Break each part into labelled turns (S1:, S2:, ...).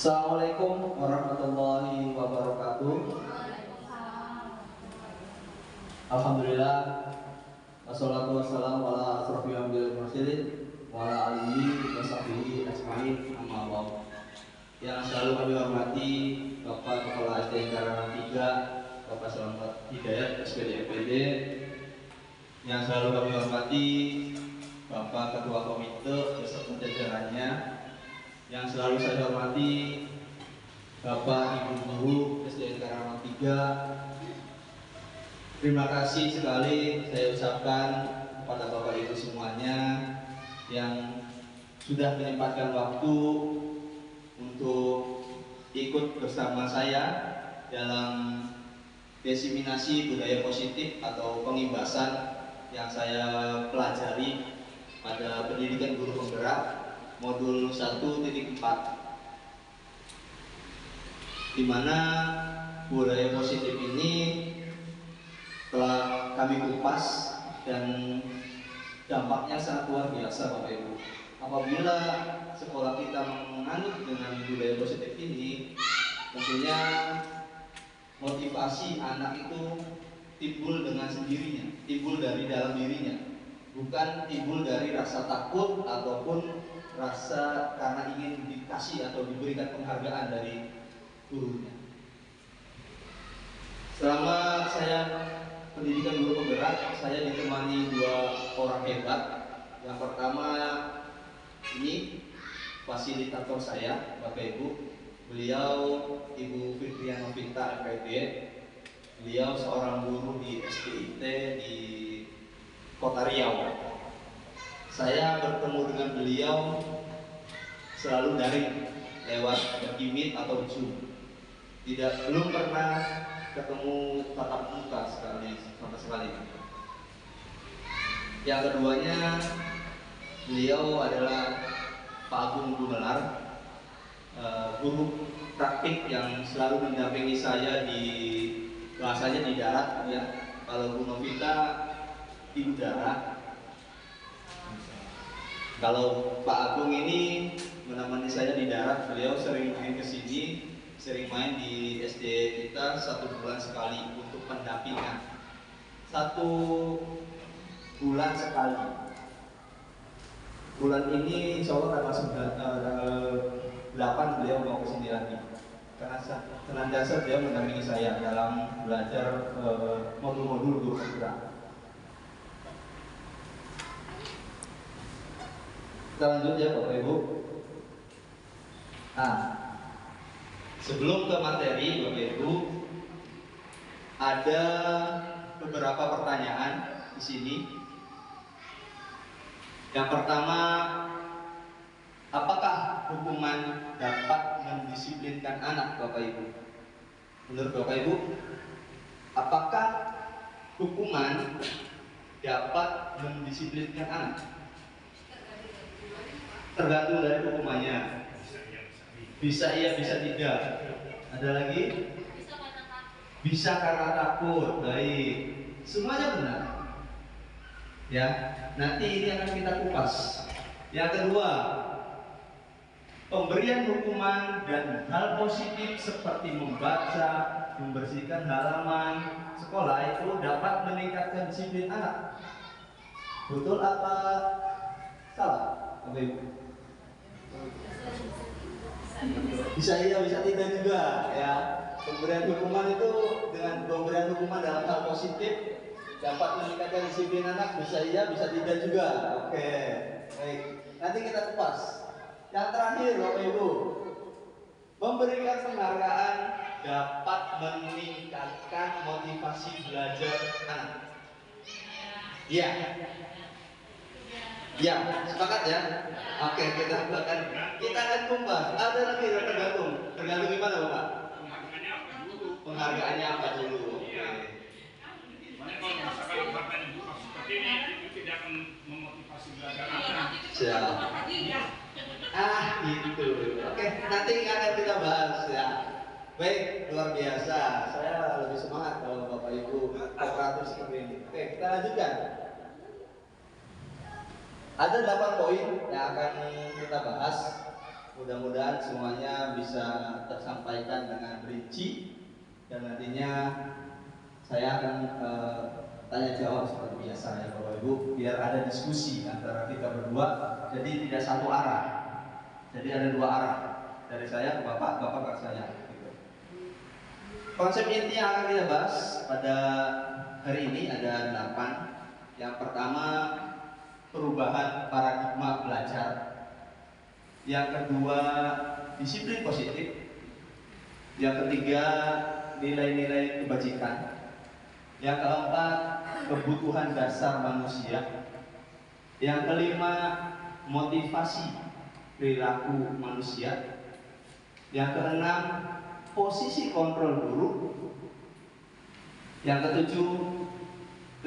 S1: Assalamualaikum warahmatullahi wabarakatuh. Alhamdulillah, wassalatu wassalamu ala asrofil anbiya'i wal mursalin wa ala alihi wa sahbihi ajmain, amma ba'd. Yang selalu kami hormati Bapak Kepala SDN Karangan 3, Bapak Selamat Hidayat SPD MPD. Yang selalu kami hormati Bapak Ketua Komite beserta jajarannya. Yang selalu saya hormati Bapak Ibu Guru SDN Karangan 3. Terima kasih sekali saya ucapkan kepada Bapak Ibu semuanya yang sudah menyempatkan waktu untuk ikut bersama saya dalam diseminasi budaya positif atau pengimbasan yang saya pelajari pada pendidikan guru penggerak modul 1.4, di mana budaya positif ini telah kami kupas dan dampaknya sangat luar biasa Bapak Ibu. Apabila sekolah kita menganut dengan budaya positif ini, tentunya motivasi anak itu timbul dengan sendirinya, timbul dari dalam dirinya, bukan timbul dari rasa takut ataupun rasa karena ingin dikasih atau diberikan penghargaan dari gurunya. Selama saya pendidikan guru penggerak, saya ditemani dua orang hebat. Yang pertama ini fasilitator saya, Bapak Ibu. Beliau Ibu Fitriana Novita MPD. Beliau seorang guru di SDIT di Kota Riau. Saya bertemu dengan beliau selalu daring lewat Meet atau Zoom. Belum pernah ketemu tatap muka sama sekali. Yang keduanya, beliau adalah Pak Agung Gumelar, guru praktik yang selalu mendampingi saya di bahasanya di darat ya. Kalau Bu Novita di udara. Kalau Pak Agung ini menemani saya di darat, beliau sering main ke sini, sering main di SD kita 1 bulan sekali untuk pendampingan. 1 bulan sekali. Bulan ini insya Allah tanggal 8 beliau mau ke sini lagi. Karena senantiasa beliau mendampingi saya dalam belajar modul-modul guru penggerak. Kita lanjut ya Bapak Ibu. Nah, sebelum ke materi Bapak Ibu, ada beberapa pertanyaan di sini. Yang pertama, apakah hukuman dapat mendisiplinkan anak Bapak Ibu? Menurut Bapak Ibu, apakah hukuman dapat mendisiplinkan anak? Tergantung dari hukumannya. Bisa iya, bisa tidak. Ada lagi? Bisa karena takut. Baik, semuanya benar. Ya, nanti ini akan kita kupas. Yang kedua, pemberian hukuman dan hal positif seperti membaca, membersihkan halaman sekolah itu dapat meningkatkan disiplin anak. Betul apa salah? Bapak Bisa iya, bisa tidak juga ya. Pemberian hukuman itu dengan pemberian hukuman dalam hal positif dapat meningkatkan disiplin anak, bisa iya, bisa tidak juga. Oke, baik. Nanti kita kupas. Yang terakhir Bapak Ibu, memberikan penghargaan dapat meningkatkan motivasi belajar anak. Iya. Ya, sepakat ya. Oke, kita akan kupas. Ada lagi yang tergantung gimana Bapak? Penghargaannya apa dulu? Oke.
S2: Kalau misalkan penghargaan seperti ini itu tidak akan memotivasi belajar anak.
S1: Siap. Gitu. Oke, nanti akan kita bahas ya. Baik, luar biasa. Saya lebih semangat kalau Bapak Ibu kooperatif seperti ini. Oke, kita lanjutkan. Ada 8 poin yang akan kita bahas. mudah-mudahan semuanya bisa tersampaikan dengan rinci dan nantinya saya akan tanya jawab seperti biasa ya Bapak Ibu, biar ada diskusi antara kita berdua, jadi tidak satu arah, jadi ada dua arah, dari saya ke Bapak, Bapak ke saya gitu. Konsep inti yang akan kita bahas pada hari ini ada 8. Yang pertama, perubahan paradigma belajar. Yang kedua, disiplin positif. Yang ketiga, nilai-nilai kebajikan. Yang keempat, kebutuhan dasar manusia. Yang kelima, motivasi perilaku manusia. Yang keenam, posisi kontrol guru. Yang ketujuh,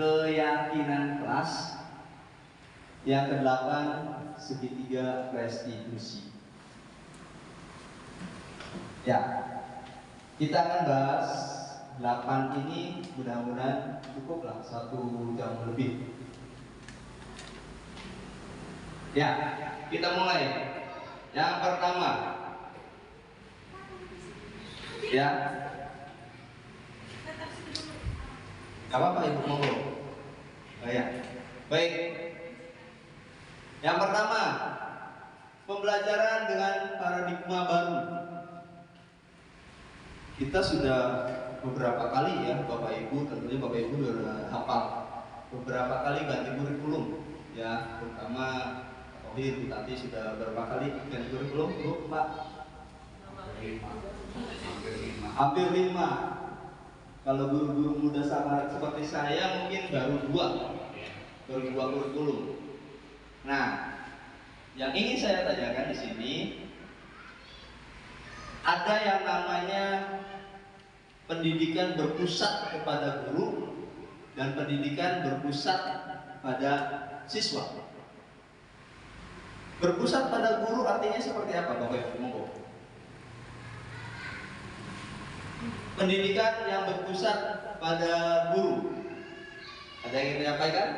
S1: keyakinan kelas. Yang kedelapan, segitiga restitusi. Ya, kita akan bahas 8 ini, mudah-mudahan cukuplah 1 jam lebih. Ya, kita mulai. Yang pertama, ya, apa Ibu monggo? Oh ya, baik. Yang pertama, pembelajaran dengan paradigma baru. Kita sudah beberapa kali ya Bapak Ibu, tentunya Bapak Ibu sudah hafal beberapa kali ganti kurikulum ya, terutama Tohir, Bu Tati sudah berapa kali ganti kurikulum Bu Pak? Hampir 5. Kalau guru-guru muda sama seperti saya mungkin baru 2 kurikulum. Nah, yang ingin saya tanyakan di sini, ada yang namanya pendidikan berpusat kepada guru dan pendidikan berpusat pada siswa. Berpusat pada guru artinya seperti apa Bapak Ibu? Monggo. Pendidikan yang berpusat pada guru. Ada yang ingin menyampaikan?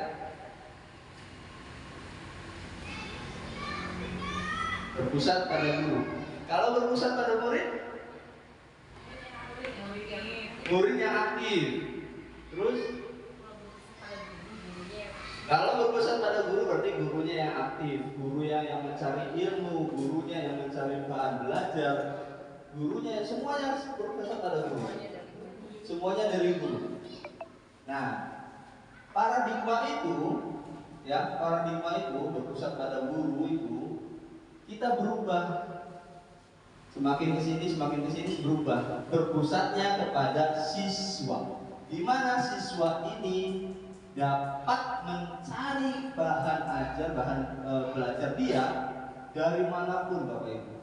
S1: Berpusat pada guru. Kalau berpusat pada murid, murid yang aktif. Terus, kalau berpusat pada guru berarti gurunya yang aktif, gurunya yang mencari ilmu, gurunya yang mencari bahan belajar, gurunya semuanya berpusat pada guru. Semuanya dari guru. Nah, paradigma itu, ya, paradigma itu berpusat pada guru itu, kita berubah. Semakin ke sini berubah, berpusatnya kepada siswa. Di mana siswa ini dapat mencari bahan ajar, bahan belajar dia dari manapun Bapak Ibu.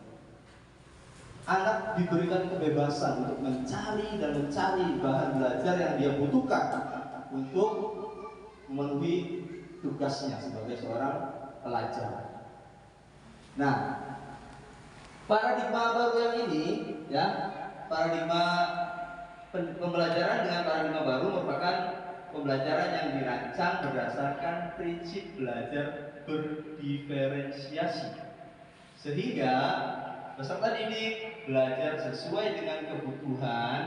S1: Anak diberikan kebebasan untuk mencari dan mencari bahan belajar yang dia butuhkan untuk memenuhi tugasnya sebagai seorang pelajar. Nah, paradigma baru yang ini, ya, paradigma pembelajaran dengan paradigma baru merupakan pembelajaran yang dirancang berdasarkan prinsip belajar berdiferensiasi, sehingga peserta didik belajar sesuai dengan kebutuhan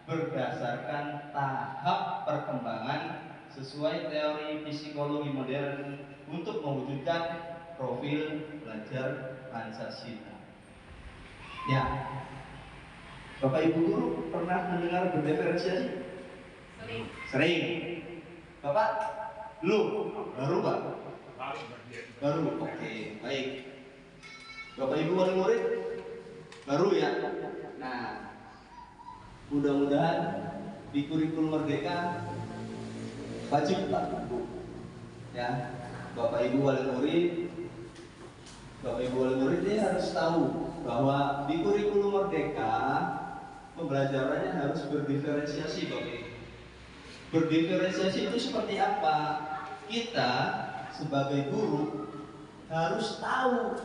S1: berdasarkan tahap perkembangan sesuai teori psikologi modern untuk mewujudkan profil belajar Pancasila. Ya, Bapak Ibu guru pernah mendengar berdiferensiasi? Sering. Bapak belum? Baru Pak? Baru. Oke, baik. Bapak Ibu wali murid baru ya. Nah, mudah-mudahan di kurikulum Merdeka wajib Pak Bu. Ya, Bapak Ibu wali murid, Bapak Ibu wali murid ini harus tahu bahwa di kurikulum Merdeka pembelajarannya harus berdiferensiasi Bapak Ibu. Berdiferensiasi itu seperti apa? Kita sebagai guru harus tahu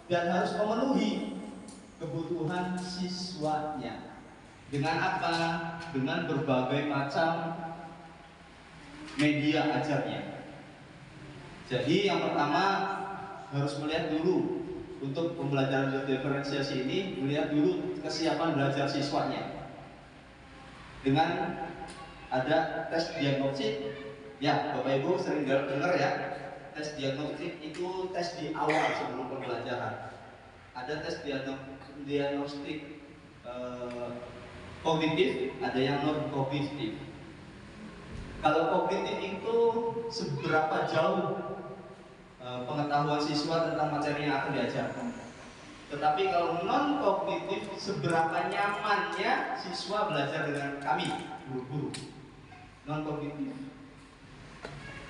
S1: dan harus memenuhi kebutuhan siswanya. Dengan apa? Dengan berbagai macam media ajarnya. Jadi yang pertama harus melihat dulu untuk pembelajaran berdiferensiasi ini melihat dulu kesiapan belajar siswanya dengan ada tes diagnostik. Ya, Bapak Ibu sering dengar ya, tes diagnostik itu tes di awal sebelum pembelajaran. Ada tes diagnostik kognitif, ada yang non kognitif. Kalau kognitif itu seberapa jauh pengetahuan siswa tentang materi yang akan diajarkan. Tetapi kalau non kognitif, seberapa nyamannya siswa belajar dengan kami, guru-guru. Non kognitif.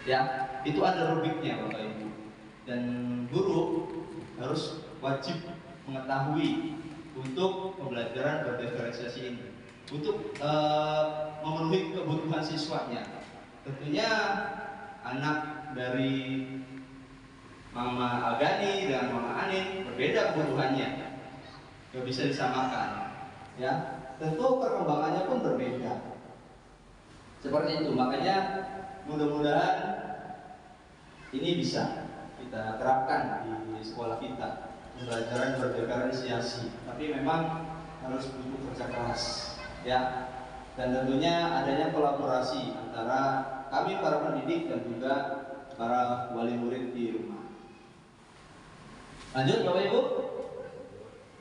S1: Ya, itu ada rubiknya Bapak Ibu. Dan guru harus wajib mengetahui untuk pembelajaran berdiferensiasi ini, untuk memenuhi kebutuhan siswanya. Tentunya anak dari Mama Agani dan Mama Anin berbeda kebutuhannya, nggak bisa disamakan. Ya, tentu perkembangannya pun berbeda. Seperti itu, makanya mudah-mudahan ini bisa kita terapkan di sekolah kita, pembelajaran berdiferensiasi. Tapi memang harus butuh kerja keras, ya. Dan tentunya adanya kolaborasi antara kami para pendidik dan juga para wali murid di rumah. Lanjut Bapak Ibu,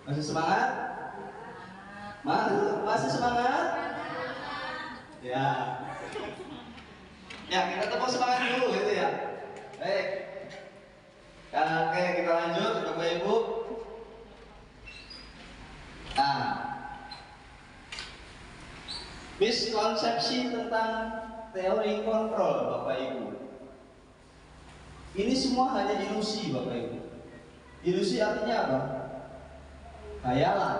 S1: masih semangat? Masih semangat? Ya. Ya, kita tepuk semangat dulu gitu ya. Baik. Oke, kita lanjut Bapak Ibu. Nah, miskonsepsi tentang teori kontrol Bapak Ibu. Ini semua hanya ilusi Bapak Ibu. Ilusi artinya apa? Hayalan.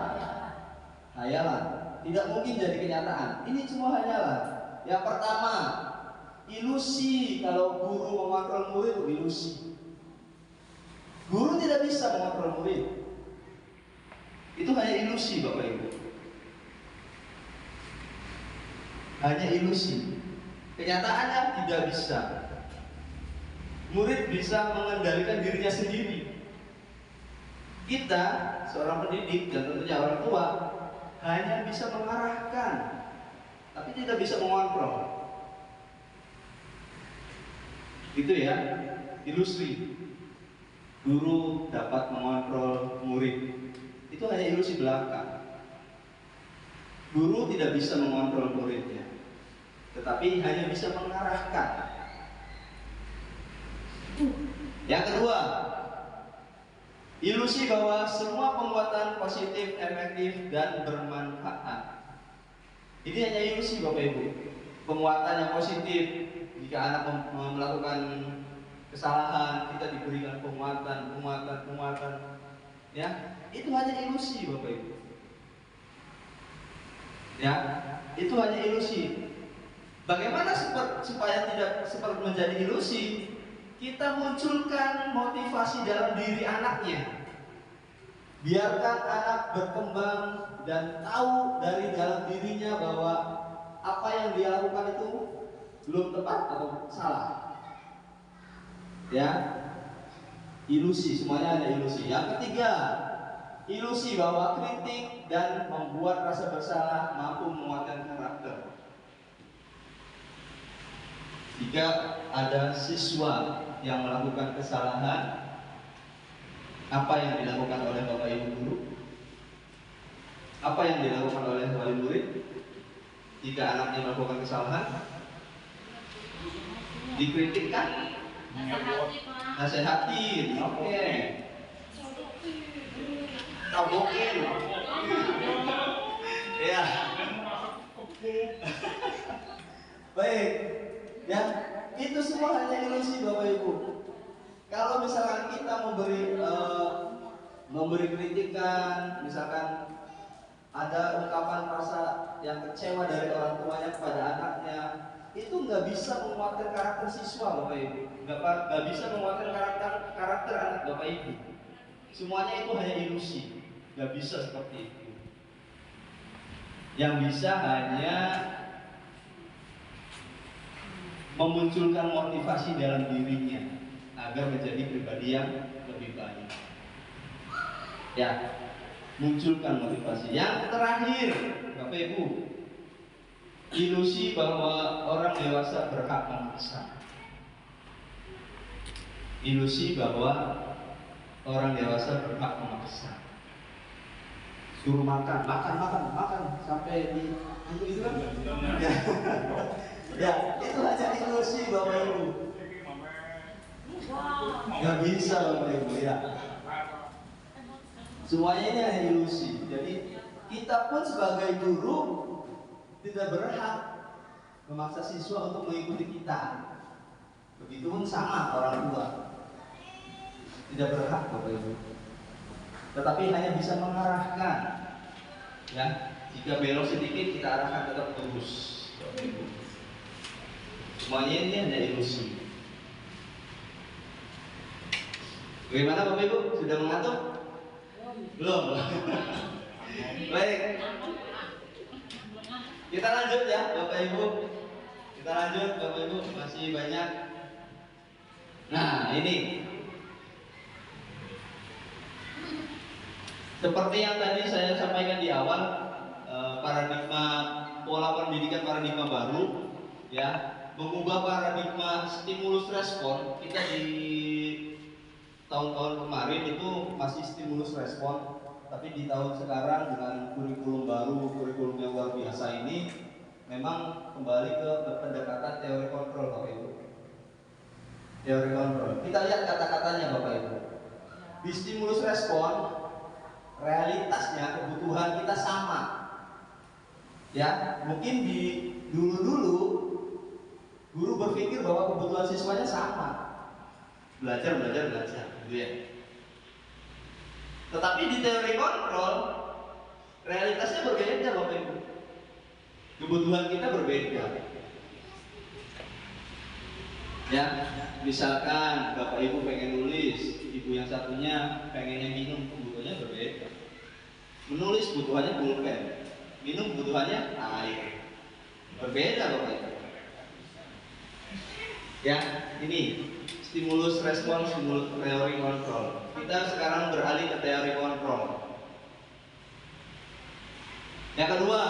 S1: Hayalan. Tidak mungkin jadi kenyataan. Ini semua hayalan. Yang pertama, ilusi. Kalau guru mengontrol murid itu ilusi. Guru tidak bisa mengontrol murid. Itu hanya ilusi Bapak Ibu. Hanya ilusi. Kenyataannya tidak bisa. Murid bisa mengendalikan dirinya sendiri. Kita, seorang pendidik dan tentunya orang tua, hanya bisa mengarahkan, tapi tidak bisa mengontrol. Itu ya, ilusi. Guru dapat mengontrol murid. Itu hanya ilusi belaka. Guru tidak bisa mengontrol muridnya, tetapi hanya bisa mengarahkan. Yang kedua, ilusi bahwa semua penguatan positif, efektif, dan bermanfaat. Ini hanya ilusi Bapak Ibu. Penguatan yang positif, jika anak melakukan kesalahan, kita diberikan penguatan. Ya, itu hanya ilusi Bapak Ibu. Ya, itu hanya ilusi. Bagaimana supaya tidak seperti menjadi ilusi? Kita munculkan motivasi dalam diri anaknya. Biarkan anak berkembang dan tahu dari dalam dirinya bahwa apa yang dia lakukan itu belum tepat atau salah. Ya, ilusi, semuanya ada ilusi. Yang ketiga, ilusi bahwa kritik dan membuat rasa bersalah mampu menguatkan karakter. Jika ada siswa yang melakukan kesalahan, apa yang dilakukan oleh Bapak Ibu guru? Apa yang dilakukan oleh wali murid? Jika anaknya melakukan kesalahan, dikritikkan, nasehatin, oke. Tabokin, ya. Baik. Ya, itu semua hanya ilusi Bapak Ibu. Kalau misalkan kita memberi kritikan, misalkan ada ungkapan rasa yang kecewa dari orang tuanya kepada anaknya, itu nggak bisa menguatkan karakter siswa Bapak Ibu, nggak bisa menguatkan karakter anak Bapak Ibu. Semuanya itu hanya ilusi, nggak bisa seperti itu. Yang bisa hanya memunculkan motivasi dalam dirinya agar menjadi pribadi yang lebih baik. Ya, munculkan motivasi. Yang terakhir, Bapak Ibu, ilusi bahwa orang dewasa berhak memaksa. Ilusi bahwa orang dewasa berhak memaksa. Suruh makan sampai di itu kan? Ya, ya itu aja ilusi Bapak Ibu. Nggak bisa Bapak Ibu ya. Semuanya ini hanya ilusi. Jadi kita pun sebagai guru tidak berhak memaksa siswa untuk mengikuti kita. Begitupun sama orang tua. Tidak berhak Bapak Ibu. Tetapi hanya bisa mengarahkan. Ya, jika belok sedikit kita arahkan tetap lurus. Bapak Ibu. Semuanya ini hanya ilusi. Bagaimana Bapak Ibu? Sudah mengantuk? Belum. Baik. Kita lanjut ya Bapak Ibu. Kita lanjut Bapak Ibu, masih banyak. Nah, ini seperti yang tadi saya sampaikan di awal, paradigma pola pendidikan paradigma baru, ya, mengubah paradigma stimulus respon. Kita di tahun-tahun kemarin itu masih stimulus respon, tapi di tahun sekarang dengan kurikulum baru, kurikulum yang luar biasa ini, memang kembali ke pendekatan teori kontrol Bapak Ibu. Teori kontrol. Kita lihat kata-katanya Bapak Ibu. Di stimulus respon, realitasnya kebutuhan kita sama. Ya, mungkin di dulu-dulu guru berpikir bahwa kebutuhan siswanya sama. Belajar, gitu ya. Tetapi di teori kontrol, realitasnya berbeda Bapak Ibu. Kebutuhan kita berbeda. Ya, misalkan Bapak Ibu pengen nulis, ibu yang satunya pengennya minum, kebutuhannya berbeda. Menulis butuhannya pulpen, minum butuhannya air. Berbeda Bapak Ibu. Ya, ini stimulus respon, stimulus teori kontrol. Kita sekarang beralih ke teori kontrol. Yang kedua,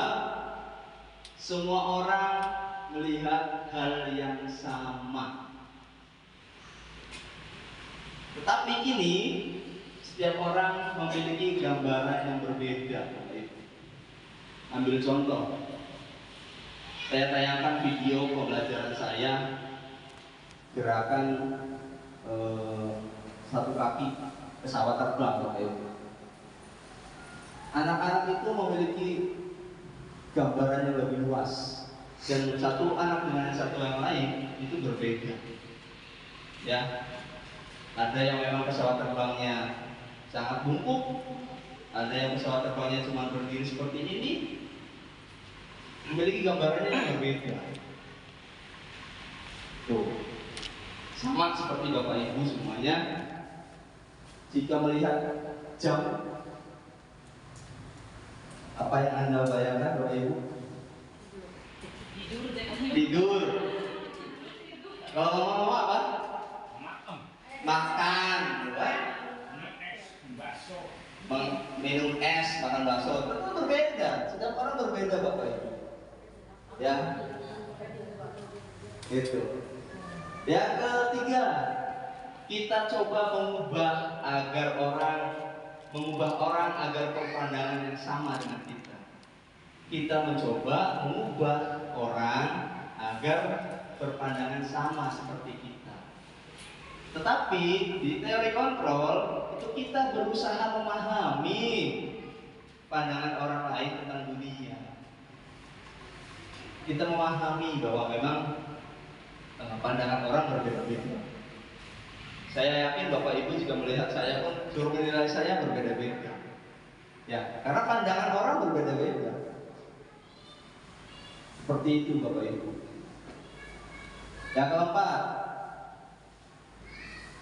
S1: semua orang melihat hal yang sama. Tetapi kini setiap orang memiliki gambaran yang berbeda. Ambil contoh, saya tayangkan video pembelajaran saya gerakan satu kaki pesawat terbang. Anak-anak itu memiliki gambaran yang lebih luas, dan satu anak dengan satu yang lain itu berbeda. Ya, ada yang memang pesawat terbangnya sangat bungkuk, ada yang pesawat terbangnya cuma berdiri seperti ini, memiliki gambarannya yang berbeda. Tuh, sama seperti Bapak Ibu semuanya. Jika melihat jam, apa yang Anda bayangkan Bapak Ibu? Tidur. Kalau ngomong apa? Makan, minum es, makan bakso. Itu berbeda. Setiap orang berbeda Bapak Ibu. Ya, gitu. Yang ketiga, kita coba mengubah orang agar berpandangan yang sama dengan kita. Kita mencoba mengubah orang agar berpandangan sama seperti kita. Tetapi di teori kontrol itu kita berusaha memahami pandangan orang lain tentang dunia. Kita memahami bahwa memang pandangan orang berbeda-beda. Saya yakin Bapak Ibu juga melihat saya pun suruh menilai saya berbeda-beda. Ya, karena pandangan orang berbeda-beda. Seperti itu Bapak Ibu. Yang keempat,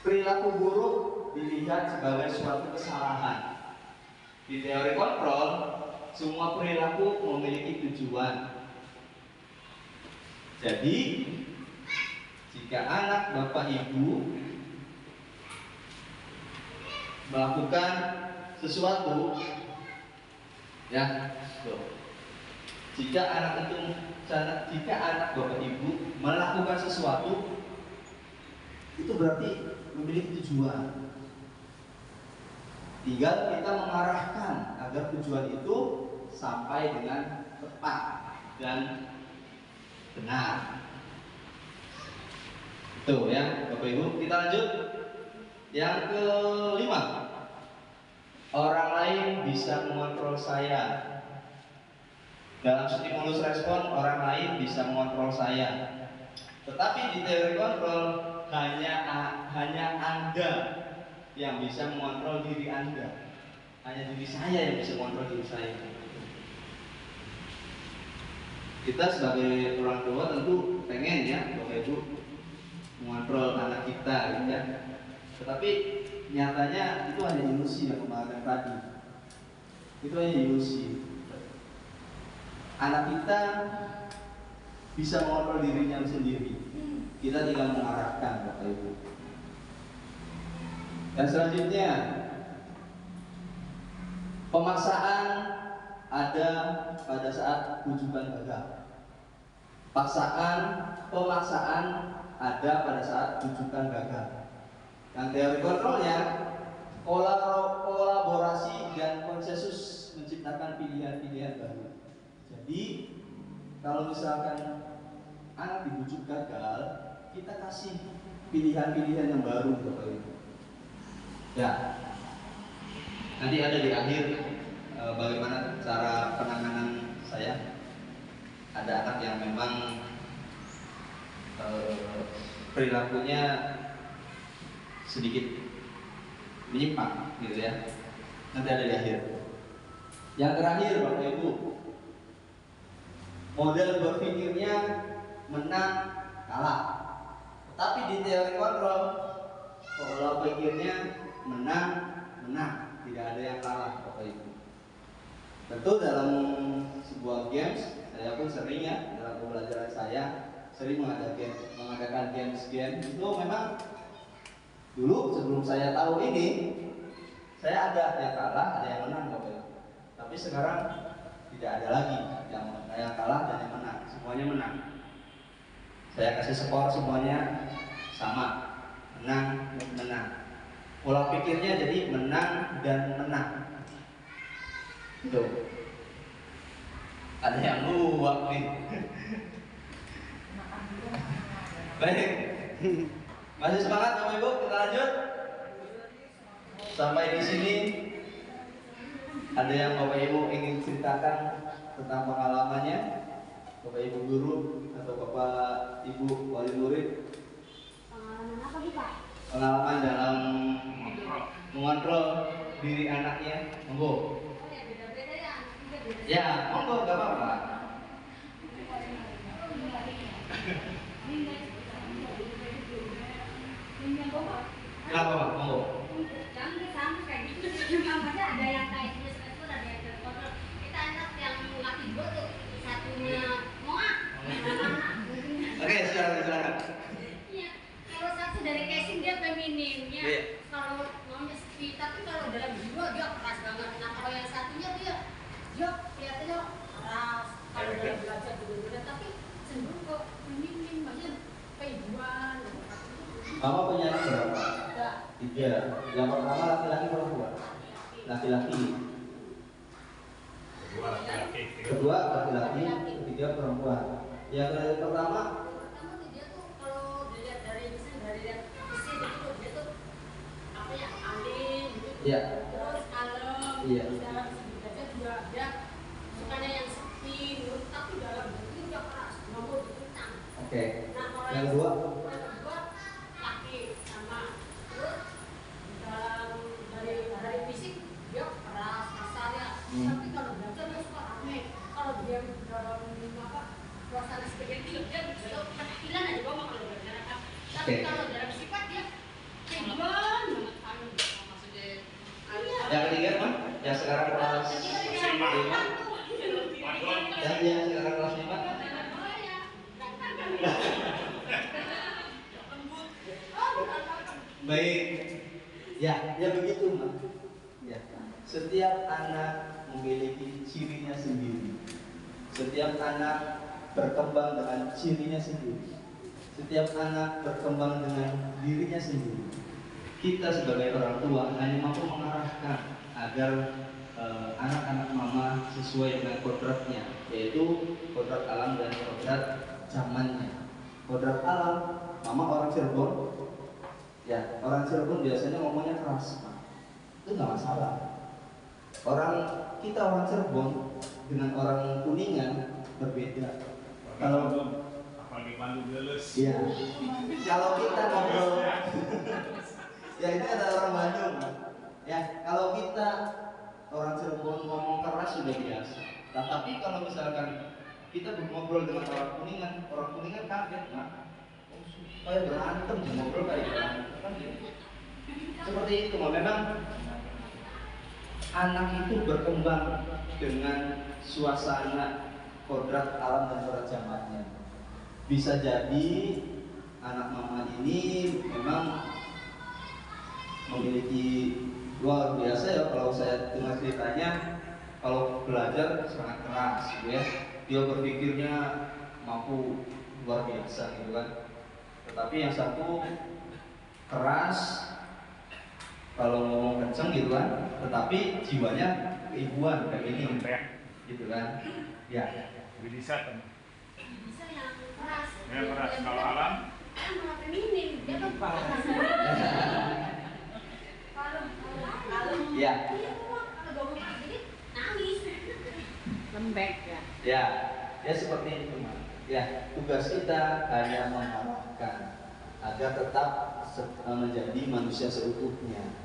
S1: perilaku buruk dilihat sebagai suatu kesalahan. Di teori kontrol, semua perilaku memiliki tujuan. Jadi, jika anak Bapak Ibu melakukan sesuatu, ya, jika anak bapak ibu melakukan sesuatu, itu berarti memiliki tujuan. Tinggal kita mengarahkan agar tujuan itu sampai dengan tepat dan benar. Tuh ya, Bapak Ibu, kita lanjut. Yang kelima, orang lain bisa mengontrol saya. Dalam stimulus respon, orang lain bisa mengontrol saya. Tetapi di teori kontrol hanya Anda yang bisa mengontrol diri Anda. Hanya diri saya yang bisa mengontrol diri saya. Kita sebagai orang tua tentu pengen ya, Bapak Ibu, mengontrol anak kita, gitu ya. Tetapi nyatanya itu hanya ilusi yang kemarin tadi. Itu hanya ilusi. Anak kita bisa mengontrol dirinya sendiri. Kita tinggal mengarahkan, Bapak Ibu. Dan selanjutnya, pemaksaan ada pada saat bujukan gagal. Pemaksaan ada pada saat bujukan gagal. Yang teori kontrolnya, kolaborasi dan konsensus menciptakan pilihan-pilihan baru. Jadi, kalau misalkan anak dibujuk gagal, kita kasih pilihan-pilihan yang baru, Bapak Ibu. Ya, nanti ada di akhir bagaimana cara penanganan saya. Ada anak yang memang perilakunya sedikit menyimpang, gitu ya. Nanti ada di akhir. Yang terakhir, Bapak Ibu, model berpikirnya menang kalah. Tapi di teori kontrol, pola pikirnya menang, tidak ada yang kalah, Bapak Ibu. Tentu dalam sebuah games, saya pun sering ya dalam pembelajaran saya sering mengadakan games itu memang dulu sebelum saya tahu ini, saya ada yang kalah, ada yang menang, Bapak Ibu. Tapi sekarang tidak ada lagi yang kalah dan yang menang, semuanya menang. Saya kasih skor semuanya sama, menang. Pola pikirnya jadi menang dan menang. Tuh. Ada yang luak nih. Baik. Masih semangat Bapak Ibu? Kita lanjut. Sampai di sini ada yang Bapak Ibu ingin ceritakan tentang pengalamannya? Bapak Ibu guru atau Bapak Ibu wali murid?
S3: Pengalaman apa nih Pak?
S1: Pengalaman dalam mengontrol diri anaknya, monggo.
S3: Oh ya beda-beda ya, anak juga beda.
S1: Ya, monggo, gak apa-apa. Kenapa, Pak? Monggo.
S3: Jangan sama kayak gitu. Maksudnya ada yang kayak itu ada yang terkontrol. Kita anak yang laki dua tuh satunya mau
S1: Oke, silakan.
S3: Iya, kalau satu dari casing dia femininnya.
S1: Iya.
S3: Kalau maunya sepi, tapi kalau dalam jiwa dia keras banget. Nah kalau yang satunya dia kelihatannya keras. Kalau dalam belajar juga, tapi cenderung ke feminin, maksudnya keibuan.
S1: Mama punya anak berapa?
S3: Tiga.
S1: 3. Yang pertama laki-laki perempuan? Laki-laki. Kedua laki-laki, ketiga perempuan. Yang pertama
S3: Dia tuh kalau dilihat dari mesin itu dia tuh apa ya, alim gitu.
S1: Iya.
S3: Terus kalem.
S1: Iya.
S3: Terus dalam segi belajar juga dia sukanya yang sepi, tapi dalam bentuk dia keras, nggak mau dikentang.
S1: Oke.
S3: Nah kalau
S1: Yang kedua
S3: laki sama. Terus dari fisik dia keras, kasar ya. Tapi kalau belajar dia suka rame. Kalau dia dalam suasana seperti itu dia penampilan aja ngomong kalau belajar apa. Tapi
S1: Oke.
S3: kalau dalam sifat dia keibuan banget. Maksudnya
S1: yang ketiga kan? Yang sekarang kelas 5. Yang sekarang kelas 5. Baik. Ya begitu, Mas. Ya. Setiap anak memiliki cirinya sendiri. Setiap anak berkembang dengan cirinya sendiri. Setiap anak berkembang dengan dirinya sendiri. Kita sebagai orang tua hanya mampu mengarahkan agar anak-anak mama sesuai dengan kodratnya, yaitu kodrat alam dan kodrat zamannya. Kodrat alam, mama orang Cirebon, ya orang Cirebon biasanya ngomongnya keras, itu nggak masalah. Kita orang Cirebon dengan orang Kuningan berbeda. Kalau
S2: apalagi Bandung lulus.
S1: ya, kalau kita ngobrol, ya itu ada orang Bandung. Ya, kalau kita orang Cirebon ngomong keras sudah biasa. Tapi kalau misalkan kita ngobrol dengan orang Kuningan kaget, nah, kayak berantem ngobrol kayak kan gitu. Seperti itu, memang anak itu berkembang dengan suasana kodrat alam dan kodrat zamannya. Bisa jadi anak mama ini memang memiliki luar biasa ya, kalau saya dengar ceritanya, kalau belajar sangat keras gitu ya. Dia berpikirnya mampu luar biasa gitu kan. Tetapi yang satu keras, kalau ngomong kenceng gitu kan, tetapi jiwanya keibuan kayak ini gitu kan. Ya,
S2: Bisa kan?
S3: Bisa yang keras.
S2: Yang keras. Kalau alam?
S3: Malah feminim. Dia kan kalau
S1: ya,
S3: kalau ngomong kayak gini nangis.
S4: Lembek ya.
S1: ya seperti itu. Ya, tugas kita hanya mengarahkan agar tetap menjadi manusia seutuhnya.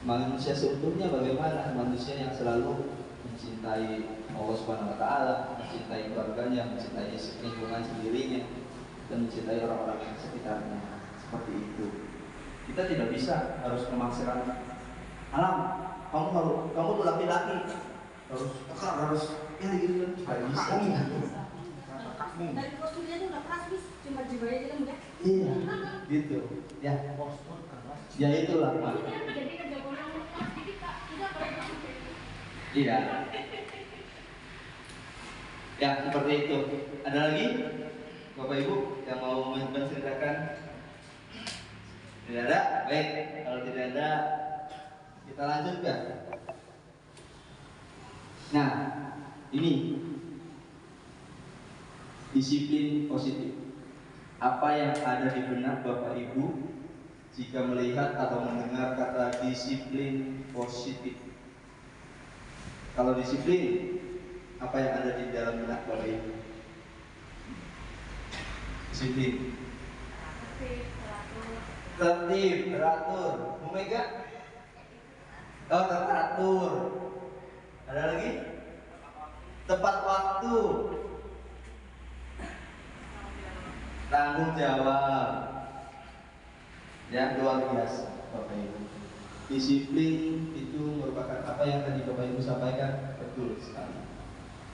S1: Manusia seutuhnya bagaimana? Manusia yang selalu mencintai Allah Subhanahu wa taala, mencintai keluarganya, mencintai lingkungan sendirinya, dan mencintai orang-orang yang sekitarnya. Seperti itu. Kita tidak bisa harus memaksakan alam, kamu tuh laki-laki harus tekan, harus ini gitu kan, nggak bisa.
S3: Dari posturnya itu udah keras bis, cuma jiwanya aja lembek.
S1: Iya, gitu. Ya, ya itulah Pak.
S3: Jadi kerja orang keras jadi kak tidak boleh begitu.
S1: Iya. Ya, seperti itu. Ada lagi Bapak Ibu yang mau menceritakan? Tidak ada? Baik, kalau tidak ada kita lanjutkan. Nah, ini disiplin positif. Apa yang ada di benak Bapak Ibu jika melihat atau mendengar kata disiplin positif? Kalau disiplin, apa yang ada di dalam benak Bapak Ibu? Disiplin. Tertib, teratur. Bu Mega? Oh, teratur. Ada lagi? Tepat waktu. Tanggung jawab. Ya, luar biasa Bapak Ibu. Disiplin itu merupakan apa yang tadi Bapak Ibu sampaikan, betul sekali.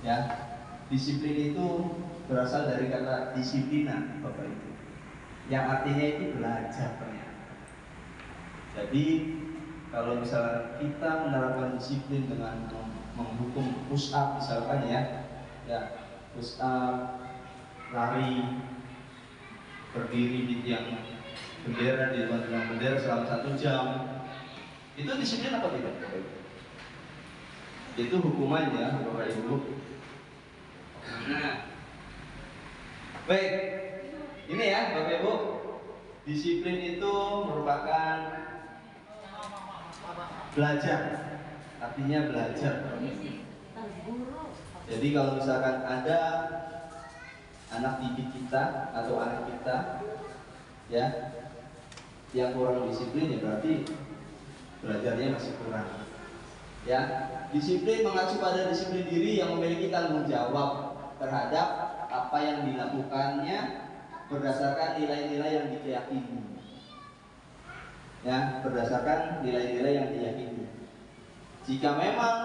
S1: Ya, disiplin itu berasal dari kata disiplina Bapak Ibu, yang artinya itu belajar ternyata. Jadi kalau misalnya kita menerapkan disiplin dengan menghukum push up misalkan ya push up, lari, berdiri di tiang bendera, di depan tiang bendera selama 1 jam, itu disiplin apa tidak Bapak Ibu? Itu hukumannya Bapak Ibu. Nah, baik, ini ya Bapak Ibu, disiplin itu merupakan belajar, artinya belajar. Jadi kalau misalkan ada anak didik kita atau anak kita ya yang kurang disiplin, ya berarti belajarnya masih kurang. Ya, disiplin mengacu pada disiplin diri yang memiliki tanggung jawab terhadap apa yang dilakukannya berdasarkan nilai-nilai yang diyakini. Ya, berdasarkan nilai-nilai yang diyakini. Jika memang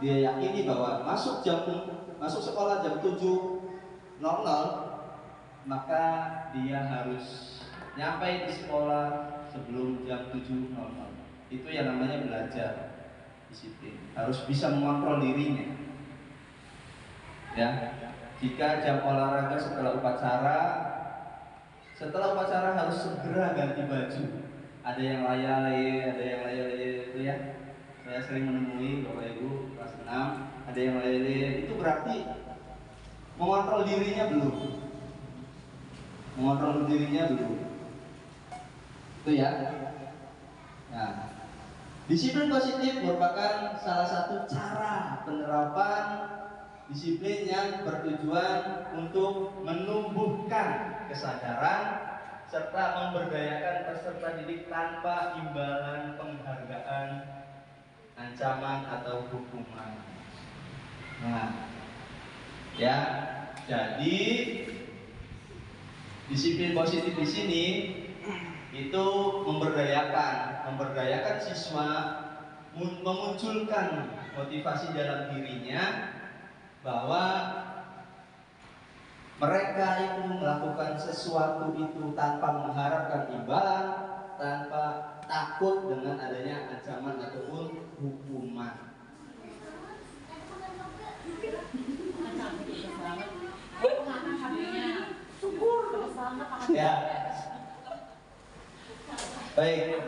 S1: dia yakini bahwa masuk sekolah jam 7.00, maka dia harus nyampe di sekolah sebelum jam 7.00. Itu yang namanya belajar. disiplin, harus bisa mengontrol dirinya. Ya, jika jam olahraga setelah upacara harus segera ganti baju. Ada yang layar-layar itu ya. Saya sering menemui Bapak Ibu kelas 6, ada yang layar-layar, itu berarti mengontrol dirinya belum. Itu ya. Nah, disiplin positif merupakan salah satu cara penerapan disiplin yang bertujuan untuk menumbuhkan kesadaran serta memberdayakan peserta didik tanpa imbalan penghargaan, ancaman atau hukuman. Nah, ya, jadi disiplin positif di sini itu memberdayakan siswa, memunculkan motivasi dalam dirinya bahwa mereka itu melakukan sesuatu itu tanpa mengharapkan imbalan, tanpa takut dengan adanya ancaman ataupun hukuman. Ya. Baik.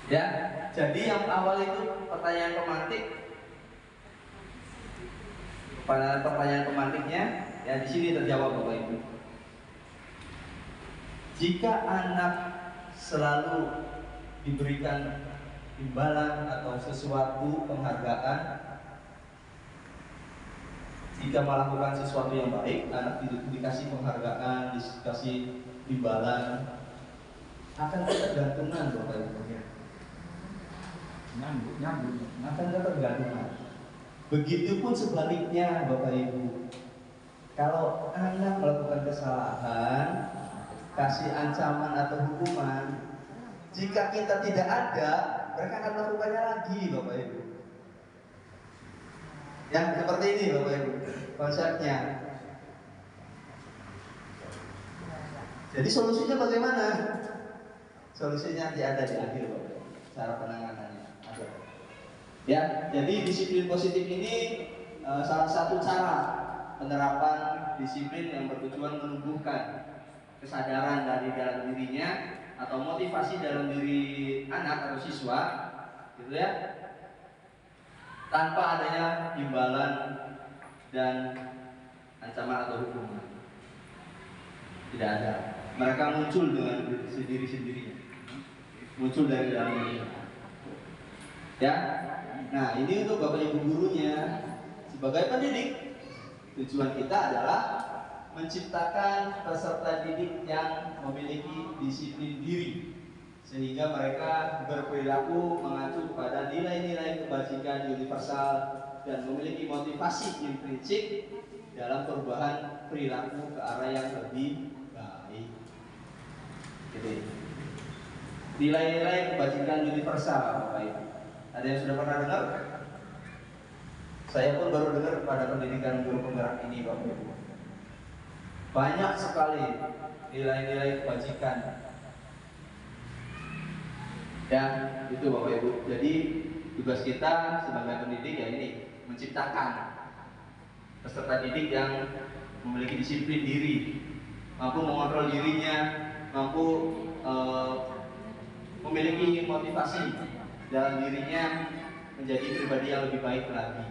S1: Ya, jadi yang awal itu pertanyaan pemantiknya ya di sini terjawab Bapak Ibu. Jika anak selalu diberikan imbalan atau sesuatu penghargaan, jika melakukan sesuatu yang baik, anak dikasih penghargaan, dikasih imbalan, akan ketergantungan Bapak Ibu. Akan ketergantungan. Begitupun sebaliknya Bapak Ibu. Kalau anak melakukan kesalahan, kasih ancaman atau hukuman, jika kita tidak ada, mereka akan melakukannya lagi Bapak Ibu. Yang seperti ini Bapak Ibu konsepnya. Jadi solusinya bagaimana? Solusinya nanti ada di akhir Bapak Ibu, cara penanganannya ada. Ya, jadi disiplin positif ini salah satu cara penerapan disiplin yang bertujuan menumbuhkan kesadaran dari dalam dirinya atau motivasi dalam diri anak atau siswa, gitu ya, tanpa adanya imbalan dan ancaman atau hukuman. Tidak ada. Mereka muncul dengan sendiri-sendirinya, muncul dari dalam diri. Ya. Nah, ini untuk Bapak Ibu gurunya sebagai pendidik. Tujuan kita adalah menciptakan peserta didik yang memiliki disiplin diri, sehingga mereka berperilaku mengacu kepada nilai-nilai kebajikan universal dan memiliki motivasi intrinsik dalam perubahan perilaku ke arah yang lebih baik. Gitu. Nilai-nilai kebajikan universal, Bapak Ibu. Ada yang sudah pernah dengar? Saya pun baru dengar pada pendidikan guru penggerak ini, Bapak Ibu. Banyak sekali nilai-nilai kebajikan. Ya, itu Bapak Ibu. Jadi tugas kita sebagai pendidik ya ini, menciptakan peserta didik yang memiliki disiplin diri, mampu mengontrol dirinya, mampu memiliki motivasi dalam dirinya menjadi pribadi yang lebih baik lagi.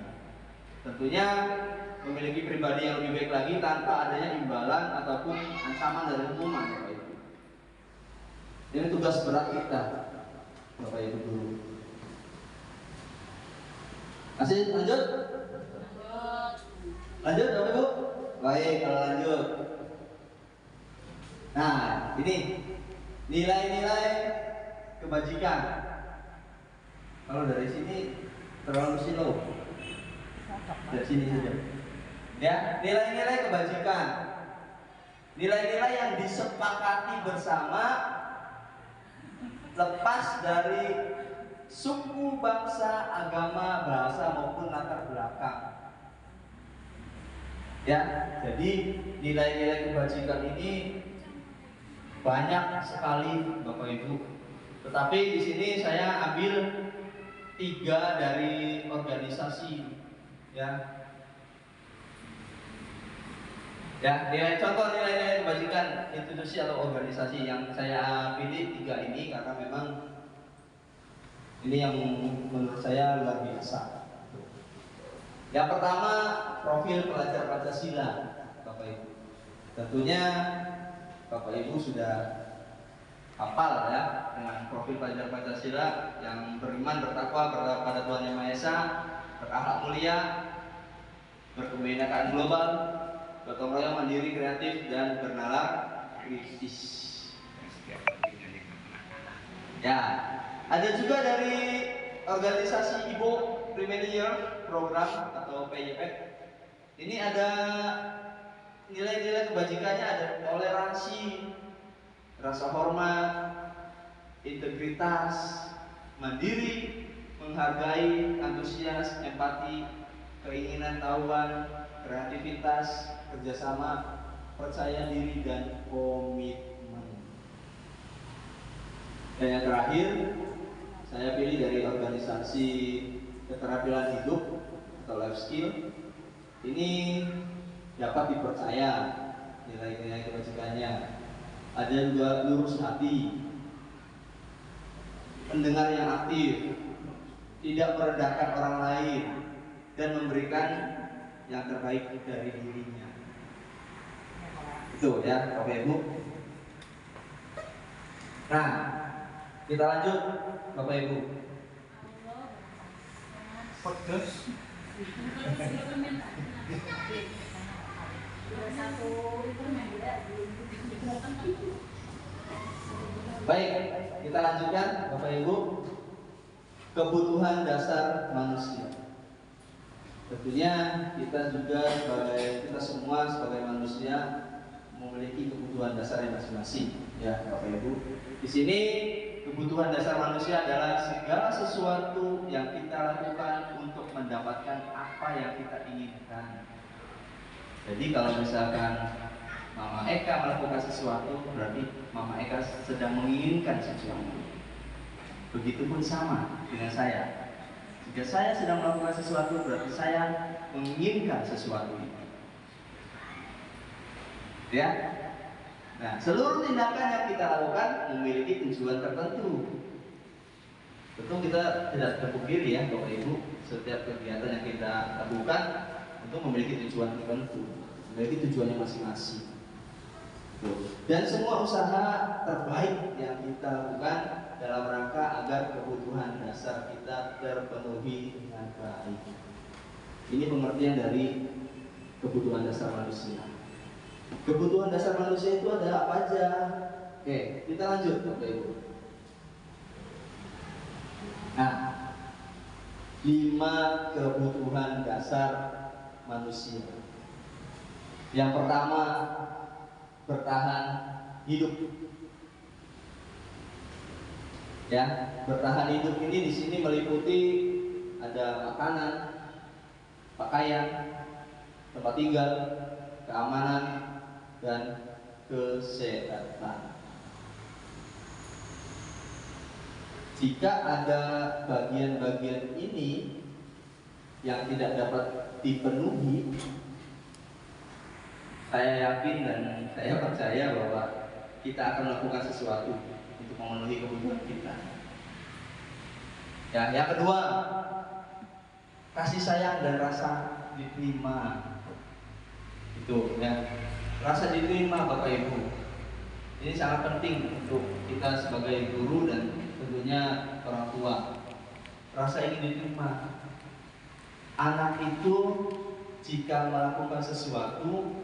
S1: Tentunya memiliki pribadi yang lebih baik lagi tanpa adanya imbalan ataupun ancaman dari hukuman, Bapak Ibu. Ini tugas berat kita, Bapak Ibu guru. Masih lanjut? Lanjut Bapak Ibu? Baik, kalau lanjut. Nah, ini nilai-nilai kebajikan. Kalau dari sini terlalu slow. Dari sini saja. Ya, nilai-nilai kebajikan. Nilai-nilai yang disepakati bersama lepas dari suku, bangsa, agama, bahasa maupun latar belakang. Ya, jadi nilai-nilai kebajikan ini banyak sekali Bapak Ibu. Tetapi di sini saya ambil 3 dari organisasi, ya. Ya, contoh nilai-nilai kebajikan institusi atau organisasi yang saya pilih 3 ini karena memang ini yang menurut saya luar biasa. Yang pertama, profil pelajar Pancasila, Bapak Ibu. Tentunya Bapak Ibu sudah hafal ya dengan profil pelajar Pancasila yang beriman, bertakwa kepada Tuhan Yang Maha Esa, berakhlak mulia, berkebinekaan global, gotong royong, mandiri, kreatif, dan bernalar kritis. Ya, ada juga dari organisasi Ibu Premier Program atau PYP. Ini ada nilai-nilai kebajikannya, ada toleransi, rasa hormat, integritas, mandiri, menghargai, antusias, empati, keinginan tahuan, kreativitas, kerjasama, percaya diri, dan komitmen. Dan yang terakhir, saya pilih dari organisasi keterampilan hidup atau life skill. Ini dapat dipercaya nilai-nilai kebajikannya. Ada juga lurus hati, pendengar yang aktif, tidak merendahkan orang lain, dan memberikan yang terbaik dari dirinya. Itu ya Bapak Ibu. Nah, kita lanjut Bapak Ibu.
S2: Pedes.
S1: Baik, kita lanjutkan Bapak Ibu. Kebutuhan dasar manusia. Tentunya kita semua sebagai manusia memiliki kebutuhan dasar yang masing-masing, ya Bapak Ibu. Di sini kebutuhan dasar manusia adalah segala sesuatu yang kita lakukan untuk mendapatkan apa yang kita inginkan. Jadi kalau misalkan Mama Eka melakukan sesuatu, berarti Mama Eka sedang menginginkan sesuatu. Begitupun sama dengan saya. Jika saya sedang melakukan sesuatu, berarti saya menginginkan sesuatu itu. Ya. Nah, seluruh tindakan yang kita lakukan memiliki tujuan tertentu. Tentu kita tidak terpungkiri ya, Bapak Ibu, setiap kegiatan yang kita lakukan tentu memiliki tujuan tertentu, memiliki tujuannya masing-masing. Dan semua usaha terbaik yang kita lakukan dalam rangka agar kebutuhan dasar kita terpenuhi dengan baik. Ini pengertian dari kebutuhan dasar manusia. Kebutuhan dasar manusia itu ada apa aja? Oke, kita lanjut Bapak Ibu. Nah, 5 kebutuhan dasar manusia. Yang pertama, bertahan hidup. Ya, bertahan hidup ini di sini meliputi ada makanan, pakaian, tempat tinggal, keamanan, dan kesehatan. Jika ada bagian-bagian ini yang tidak dapat dipenuhi, saya yakin dan saya percaya bahwa kita akan melakukan sesuatu untuk memenuhi kebutuhan kita. Ya, yang kedua, kasih sayang dan rasa diterima. Itu ya, rasa diterima Bapak Ibu. Ini sangat penting untuk kita sebagai guru dan tentunya orang tua. Rasa ingin diterima. Anak itu jika melakukan sesuatu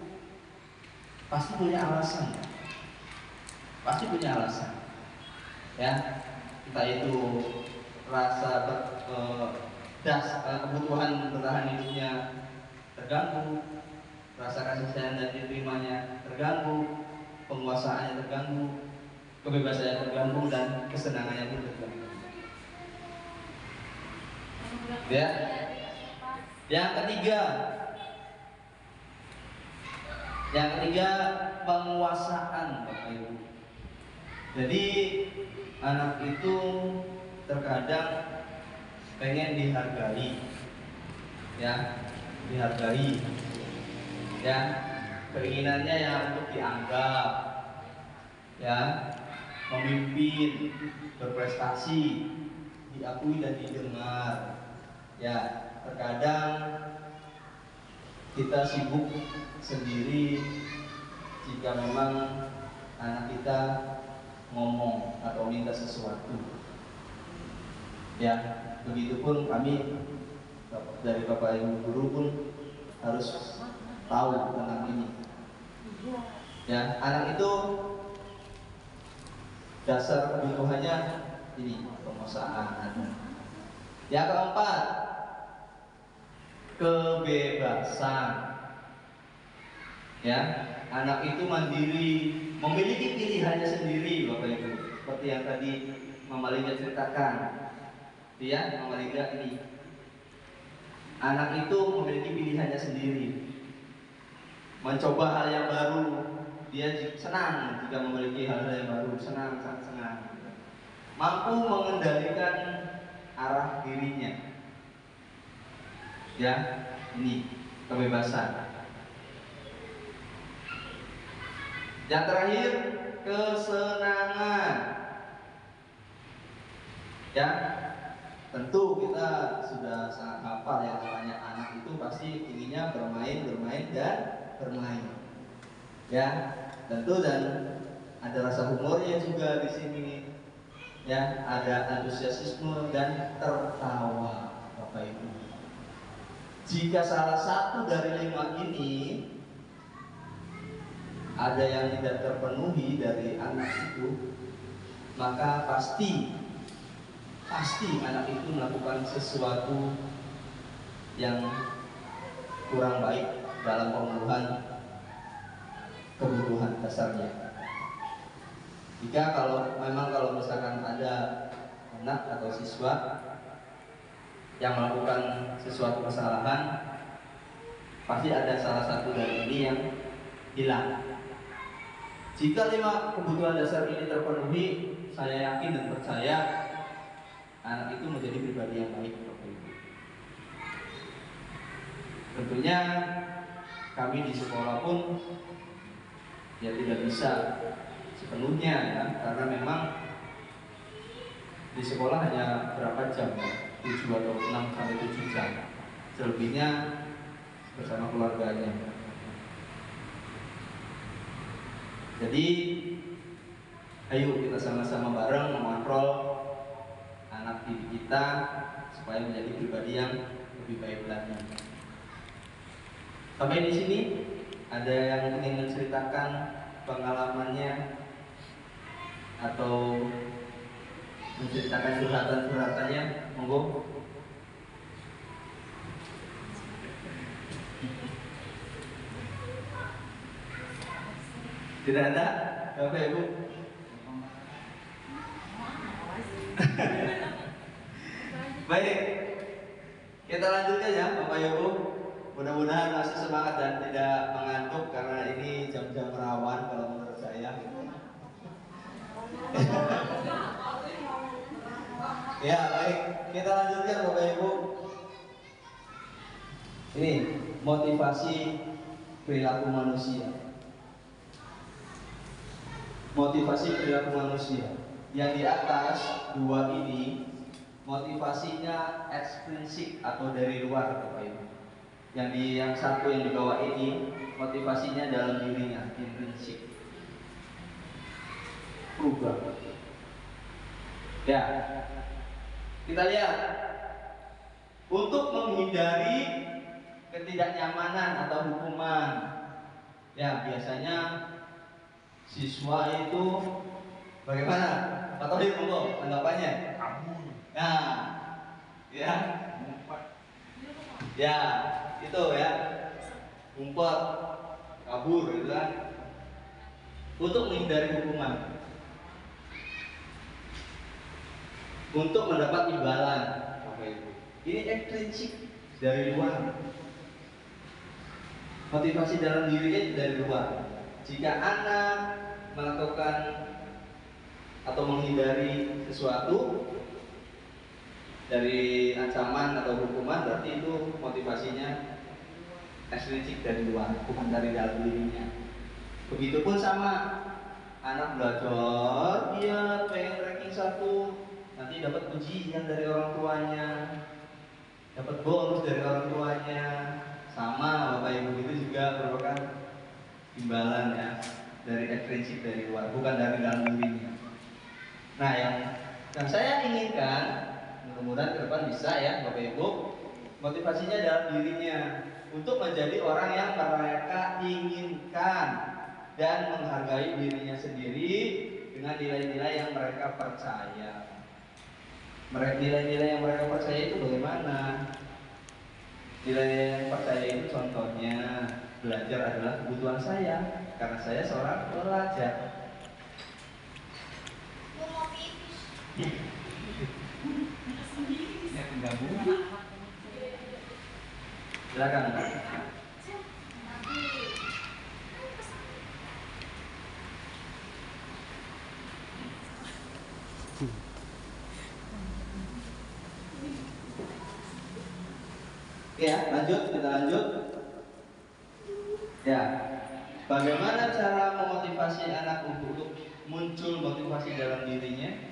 S1: pasti punya alasan. Pasti punya alasan. Ya, entah itu rasa kebutuhan bertahan hidupnya terganggu, rasa kasih sayang dan diterimanya terganggu, penguasaannya terganggu, kebebasannya terganggu, dan kesenangannya pun terganggu. Ya. Yang ketiga penguasaan Bapak Ibu. Jadi anak itu terkadang pengen dihargai, ya, dihargai, ya, keinginannya ya untuk dianggap, ya, memimpin, berprestasi, diakui dan didengar. Ya, terkadang kita sibuk sendiri jika memang anak kita ngomong atau minta sesuatu. Ya, begitupun kami dari Bapak Ibu guru pun harus tahu tentang ini. Ya, anak itu dasar kebutuhannya ini penguasaan. Yang keempat, kebebasan. Ya, anak itu mandiri, memiliki pilihannya sendiri, Bapak Ibu. Seperti yang tadi Mama Liga ceritakan. Ya, Mama Liga ini. Anak itu memiliki pilihannya sendiri. Mencoba hal yang baru, dia senang jika memiliki hal-hal yang baru, senang, sangat senang. Mampu mengendalikan arah dirinya. Ya, ini kebebasan. Yang terakhir, kesenangan. Ya, tentu kita sudah sangat hafal ya, namanya anak itu pasti inginnya bermain, dan bermain. Ya, tentu, dan ada rasa humornya juga di sini. Ya, ada antusiasme dan tertawa, Bapak Ibu. Jika salah satu dari 5 ini ada yang tidak terpenuhi dari anak itu, maka pasti anak itu melakukan sesuatu yang kurang baik dalam pemenuhan kebutuhan dasarnya. Jika kalau misalkan ada anak atau siswa yang melakukan sesuatu kesalahan, pasti ada salah satu dari ini yang hilang. Jika 5 kebutuhan dasar ini terpenuhi, saya yakin dan percaya anak itu menjadi pribadi yang baik. Tentunya kami di sekolah pun ya tidak bisa sepenuhnya ya, karena memang di sekolah hanya berapa jam ya? 7 atau 6 sampai 7 jam. Selebihnya bersama keluarganya. Jadi ayo kita sama-sama bareng mengontrol anak didik kita supaya menjadi pribadi yang lebih baik lagi. Sampai di sini ada yang ingin menceritakan pengalamannya atau menceritakan curhatan-curhatannya, monggo. Tidak ada, Bapak Ibu? Baik, kita lanjutkan ya Bapak Ibu. Mudah-mudahan masih semangat dan tidak mengantuk karena ini jam-jam rawan kalau menurut saya. Ya baik, kita lanjutkan Bapak Ibu. Ini motivasi perilaku manusia. Motivasi perilaku manusia. Yang di atas 2 ini motivasinya ekstrinsik atau dari luar, Bapak Ibu. Yang satu yang di bawah ini motivasinya dalam dirinya, intrinsik. Berubah. Ya. Kita lihat. Untuk menghindari ketidaknyamanan atau hukuman. Ya, biasanya siswa itu bagaimana? Pak Tohir, monggo tanggapannya.
S2: Kabur.
S1: Nah, ya, ya, itu ya, ngumpet, kabur, gitu kan? Untuk menghindari hukuman, untuk mendapat imbalan. Ini ekstrinsik dari luar. Motivasi dalam dirinya dari luar. Jika anak melakukan atau menghindari sesuatu dari ancaman atau hukuman, berarti itu motivasinya ekstrinsik dari luar, bukan dari dalam dirinya. Begitupun sama anak belajar, dia pengen ranking 1, nanti dapat pujian dari orang tuanya, dapat bonus dari orang tuanya. Sama Bapak Ibu, itu juga merupakan imbalan ya dari ekstrinsik dari luar, bukan dari dalam dirinya. Nah, yang saya inginkan, mudah-mudahan ke depan bisa ya Bapak Ibu, motivasinya dalam dirinya untuk menjadi orang yang mereka inginkan dan menghargai dirinya sendiri dengan nilai-nilai yang mereka percaya. Nilai-nilai yang mereka percaya itu bagaimana? Nilai yang percaya itu contohnya, belajar adalah kebutuhan saya karena saya seorang pelajar.
S2: Ya penggabung.
S1: Silakan. Ya, kita lanjut. Ya, bagaimana cara memotivasi anak untuk muncul motivasi dalam dirinya?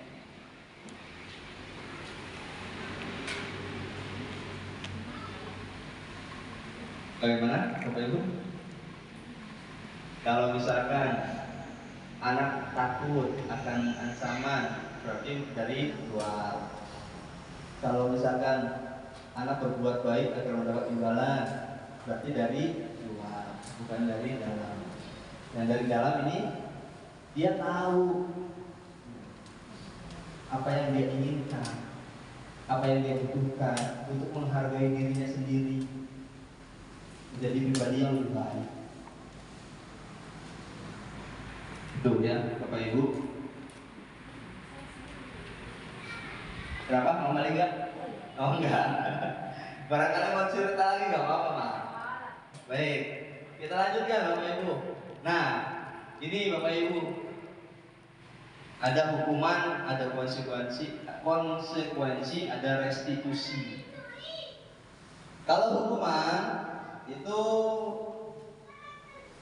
S1: Bagaimana, Bapak Ibu? Kalau misalkan anak takut akan ancaman, berarti dari luar. Kalau misalkan anak berbuat baik agar mendapat imbalan, berarti dari luar, bukan dari dalam. Yang dari dalam ini, dia tahu apa yang dia inginkan, apa yang dia butuhkan untuk menghargai dirinya sendiri, menjadi pribadi yang lebih baik. Itu ya Bapak Ibu. Kenapa? Mau balik nggak? Oh enggak. Barangkali mau cerita lagi nggak apa-apa, Mak. Baik, kita lanjutkan Bapak Ibu. Nah, ini Bapak Ibu, ada hukuman, ada konsekuensi, ada restitusi. Kalau hukuman itu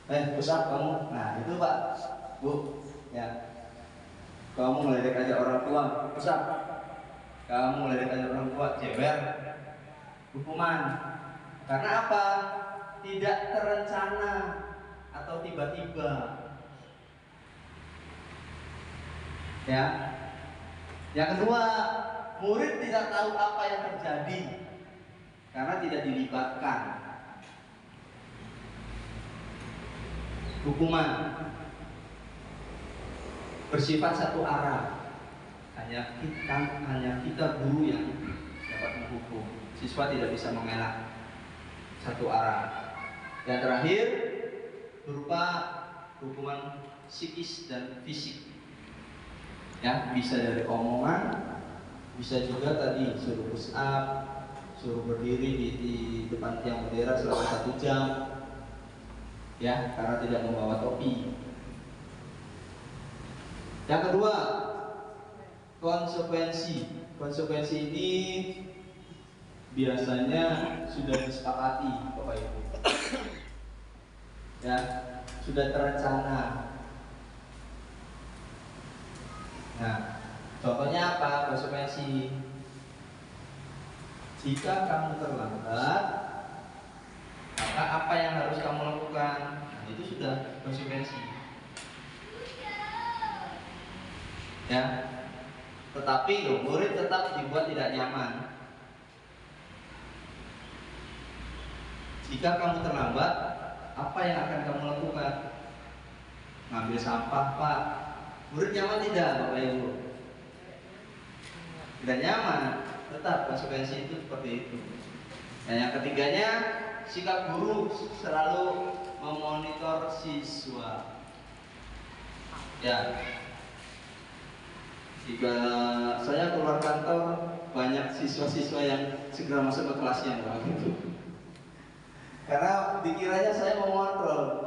S1: pusat kamu, nah itu Pak, Bu, ya. Kamu meledek aja orang tua, pusat. Kamu meledek aja orang tua, jewer. Hukuman. Karena apa? Tidak terencana atau tiba-tiba. Ya. Yang kedua, murid tidak tahu apa yang terjadi karena tidak dilibatkan. Hukuman bersifat satu arah. Hanya kita guru yang dapat menghukum. Siswa tidak bisa mengelak, satu arah. Yang terakhir berupa hukuman psikis dan fisik. Ya, bisa dari omongan, bisa juga tadi suruh push up, suruh berdiri di depan tiang bendera selama 1 jam, ya, karena tidak membawa topi. Yang kedua, konsekuensi. Konsekuensi ini biasanya sudah disepakati, Bapak Ibu. Ya, sudah terencana. Nah, contohnya apa konsekuensi? Jika kamu terlambat, maka apa yang harus kamu lakukan? Nah, itu sudah konsekuensi. Ya, tetapi murid tetap dibuat tidak nyaman. Jika kamu terlambat, apa yang akan kamu lakukan? Ngambil sampah, Pak. Murid nyaman tidak, Bapak Ibu? Tidak nyaman. Tetap konsekuensi itu seperti itu. Dan yang ketiganya, sikap guru selalu memonitor siswa. Ya, jika saya keluar kantor, banyak siswa-siswa yang segera masuk ke kelasnya, Pak. Karena dikiranya saya memonitor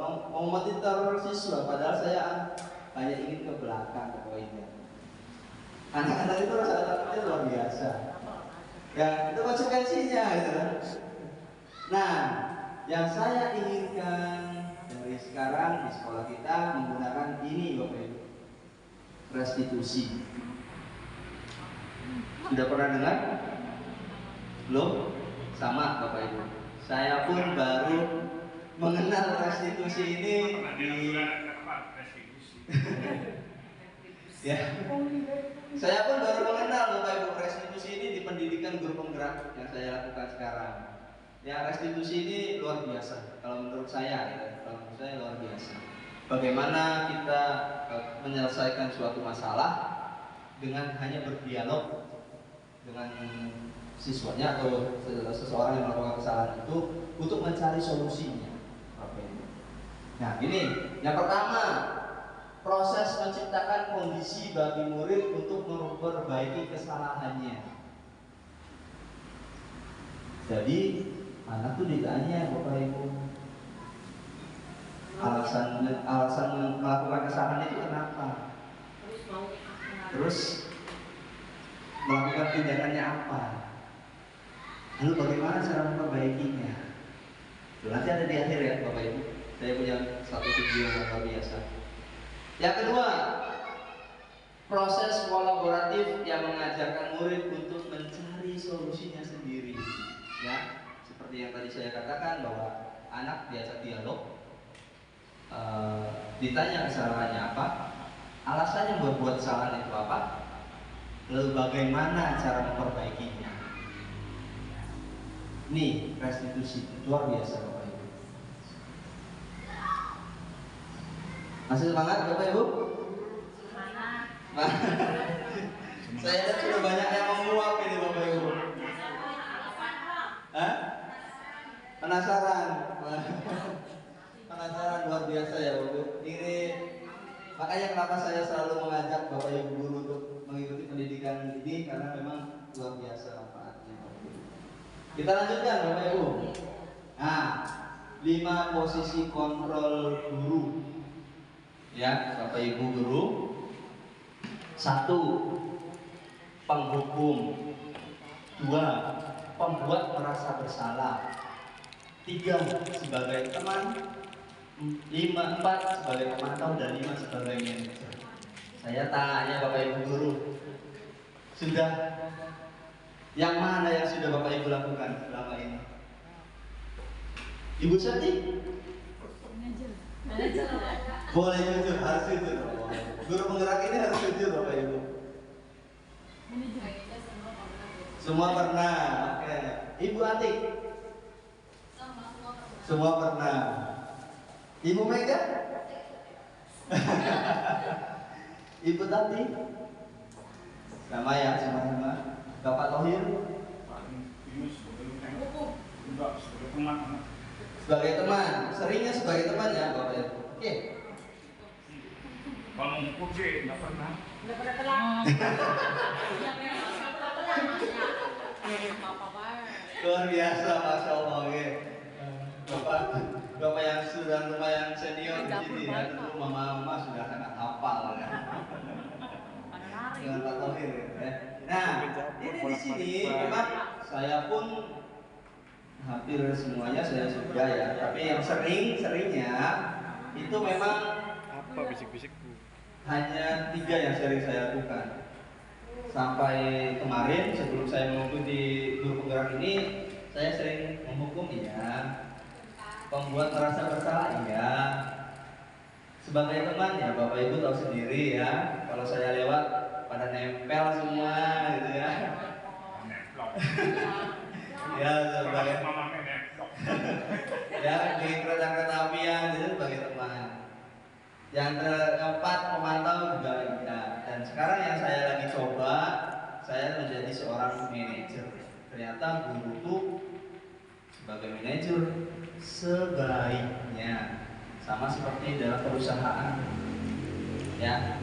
S1: siswa, padahal saya hanya ingin ke belakang ke poinnya. Anak-anak itu rasa takutnya luar biasa. Ya, itu konsekuensinya gitu kan. Nah, yang saya inginkan dari sekarang di sekolah kita menggunakan ini Bapak Ibu. Restitusi. Sudah pernah dengar? Belum? Sama Bapak Ibu. Saya pun baru mengenal restitusi ini di ya. Saya pun baru mengenal Bapak Ibu restitusi ini di pendidikan guru penggerak yang saya lakukan sekarang. Ya, restitusi ini luar biasa. Kalau menurut saya, ya, kalau menurut saya luar biasa. Bagaimana kita menyelesaikan suatu masalah dengan hanya berdialog dengan siswanya atau seseorang yang melakukan kesalahan itu untuk mencari solusinya. Nah, ini yang pertama, proses menciptakan kondisi bagi murid untuk memperbaiki kesalahannya. Jadi anak tuh ditanya Bapak Ibu, alasan melakukan kesalahan itu kenapa? Terus melakukan tindakannya apa? Lalu bagaimana cara memperbaikinya? Nanti ada di akhir ya Bapak Ibu. Saya punya satu video yang luar biasa. Yang kedua, proses kolaboratif yang mengajarkan murid untuk mencari solusinya sendiri. Ya, seperti yang tadi saya katakan bahwa anak diajak dialog, ditanya kesalahannya apa, alasannya buat kesalahan itu apa, lalu bagaimana cara memperbaikinya. Nih, restitusi luar biasa Bapak Ibu. Masih semangat Bapak Ibu? Semangat. Saya lihat sudah banyak yang menguap ini Bapak Ibu. Hah? Penasaran? Penasaran luar biasa ya Bapak Ibu. Ini makanya kenapa saya selalu mengajak Bapak Ibu guru untuk mengikuti pendidikan ini, karena memang luar biasa manfaatnya. Kita lanjutkan Bapak Ibu. Nah, 5 posisi kontrol guru. Ya, Bapak Ibu guru. 1. Penghukum. 2. Pembuat merasa bersalah. 3. Sebagai teman. 4 sebagai pemantau, dan 5 sebagai manajer. Saya tanya Bapak Ibu guru, sudah yang mana yang sudah Bapak Ibu lakukan selama ini? Ibu Sati? Boleh jujur, harus jujur. Guru penggerak ini harus jujur Bapak Ibu. Semua pernah. Oke. Ibu Atik? Semua pernah. Ibu Mega? Ibu Tati? Sama ya, sama-sama. Bapak Tohir? Sebagai teman. Seringnya sebagai teman ya Bapak Ibu. Oke.
S2: Kalau ngukur sih nggak pernah.
S4: Nggak pernah telat.
S1: Luar biasa, Masya Allah. Oke. Bapak yang sudah lumayan senior di sini ya, tentu mama sudah sangat hafal ya. Dengan Pak Tohir ya. Nah, ini di sini memang saya pun hampir semuanya saya sudah ya, tapi yang seringnya itu memang
S5: apa bisik-bisikku?
S1: hanya 3 yang sering saya lakukan. Sampai kemarin sebelum saya mengikuti guru penggerak ini, saya sering menghukum ya, pembuat merasa bersalah ya. Sebagai teman ya Bapak Ibu tahu sendiri ya, kalau saya lewat pada nempel semua gitu ya. Ya sebagai ya di kereta apian itu sebagai teman. Yang keempat, pemantau juga ada. Dan sekarang yang saya lagi coba, saya menjadi seorang manajer. Ternyata guru itu sebagai manajer sebaiknya sama seperti dalam perusahaan. Ya,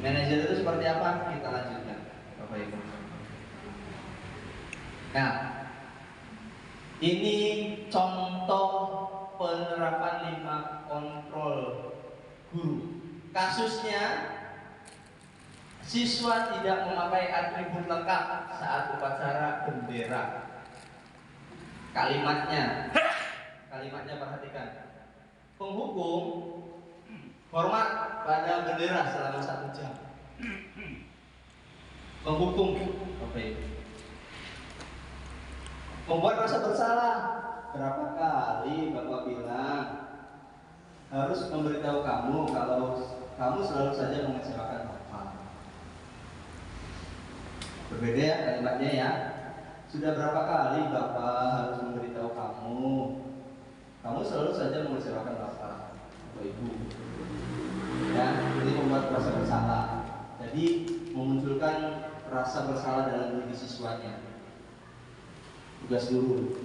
S1: manajer itu seperti apa? Kita lanjutkan, Bapak Ibu. Nah, ini contoh penerapan 5 kontrol guru. Kasusnya Siswa tidak memakai atribut lengkap saat upacara bendera. Kalimatnya perhatikan. Penghukum hormat pada bendera selama 1 jam. Penghukum, oke. Membuat rasa bersalah. Berapa kali Bapak bilang harus memberitahu kamu kalau kamu selalu saja mengecewakan Bapak. Berbeda ya kalimatnya ya. Sudah berapa kali Bapak harus memberitahu kamu selalu saja mengecewakan Bapak atau Ibu. Ya, ini membuat rasa bersalah. Jadi memunculkan rasa bersalah dalam diri siswanya. Tugas guru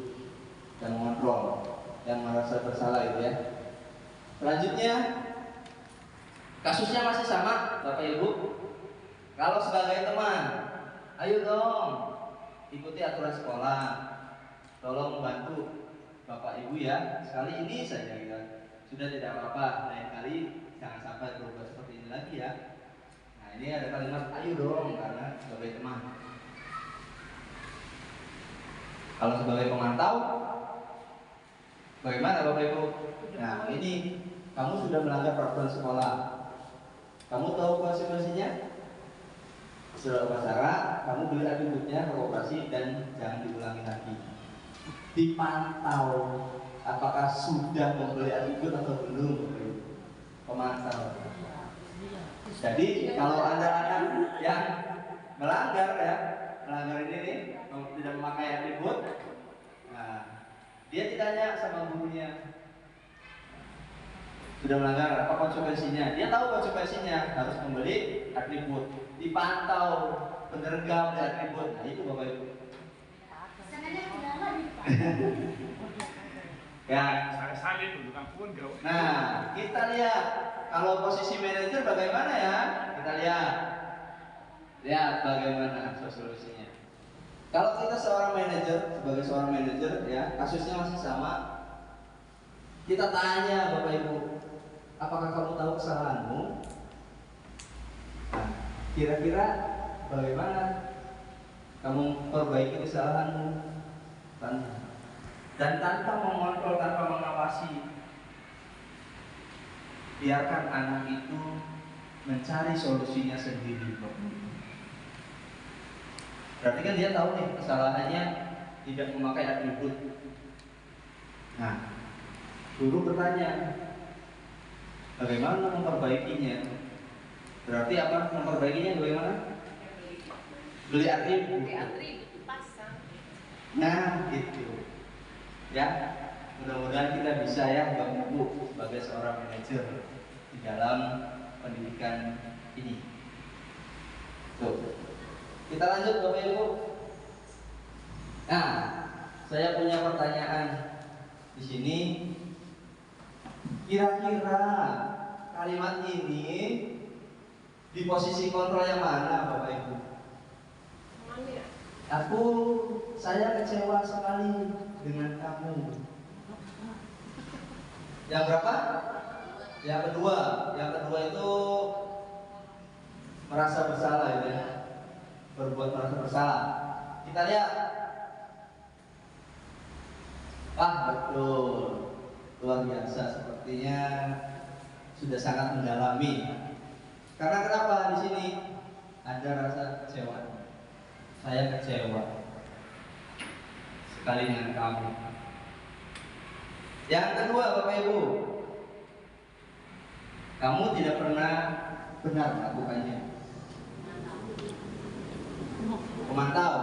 S1: yang mengontrol, yang merasa bersalah itu ya. Selanjutnya, kasusnya masih sama, Bapak Ibu. Kalau sebagai teman, ayo dong ikuti aturan sekolah. Tolong membantu Bapak Ibu ya. Sekali ini saja ya. Sudah tidak apa-apa. Lain kali jangan sampai berubah seperti ini lagi ya. Nah ini ada kalimat ayo dong karena sebagai teman. Kalau sebagai pemantau, bagaimana Bapak Ibu? Nah ini kamu sudah melanggar peraturan sekolah. Kamu tahu konsekuensinya? Setelah upacara, kamu beli atributnya ke koperasi dan jangan diulangi lagi. Dipantau apakah sudah membeli atribut atau belum, pemantau. Jadi kalau ada anak yang melanggar ini nih, tidak memakai atribut, nah dia ditanya sama gurunya, sudah melanggar apa konsekuensinya? Dia tahu konsekuensinya, harus membeli atribut. Dipantau, bener nggak beli atribut? Nah itu Bapak Ibu. Ya,
S2: Salin bukan pun gawe.
S1: nah kita lihat kalau posisi manajer bagaimana ya? Kita lihat bagaimana solusinya. Kalau kita sebagai seorang manajer ya, kasusnya masih sama. Kita tanya Bapak Ibu, apakah kamu tahu kesalahanmu? Nah, kira-kira bagaimana kamu perbaiki kesalahanmu? Dan tanpa mengontrol, tanpa mengawasi, biarkan anak itu mencari solusinya sendiri. Berarti kan dia tahu nih kesalahannya tidak memakai atribut. Nah, guru bertanya, bagaimana memperbaikinya? Berarti apa memperbaikinya bagaimana? Beli atribut.
S4: pasang.
S1: Nah, itu. Ya, mudah-mudahan kita bisa ya Bapak Ibu sebagai seorang manajer di dalam pendidikan ini. Tuh. Kita lanjut Bapak Ibu. Nah, saya punya pertanyaan di sini. Kira-kira kalimat ini di posisi kontrol yang mana Bapak Ibu? Saya kecewa sekali dengan kamu. Yang berapa? Yang kedua. Yang kedua itu merasa bersalah ya. Berbuat merasa bersalah. Kita lihat. Betul. Luar biasa, sepertinya sudah sangat mendalami. Karena kenapa di sini ada rasa kecewa. Saya kecewa sekali dengan kamu. Yang kedua Bapak Ibu, kamu tidak pernah benar melakukannya. Pemantau,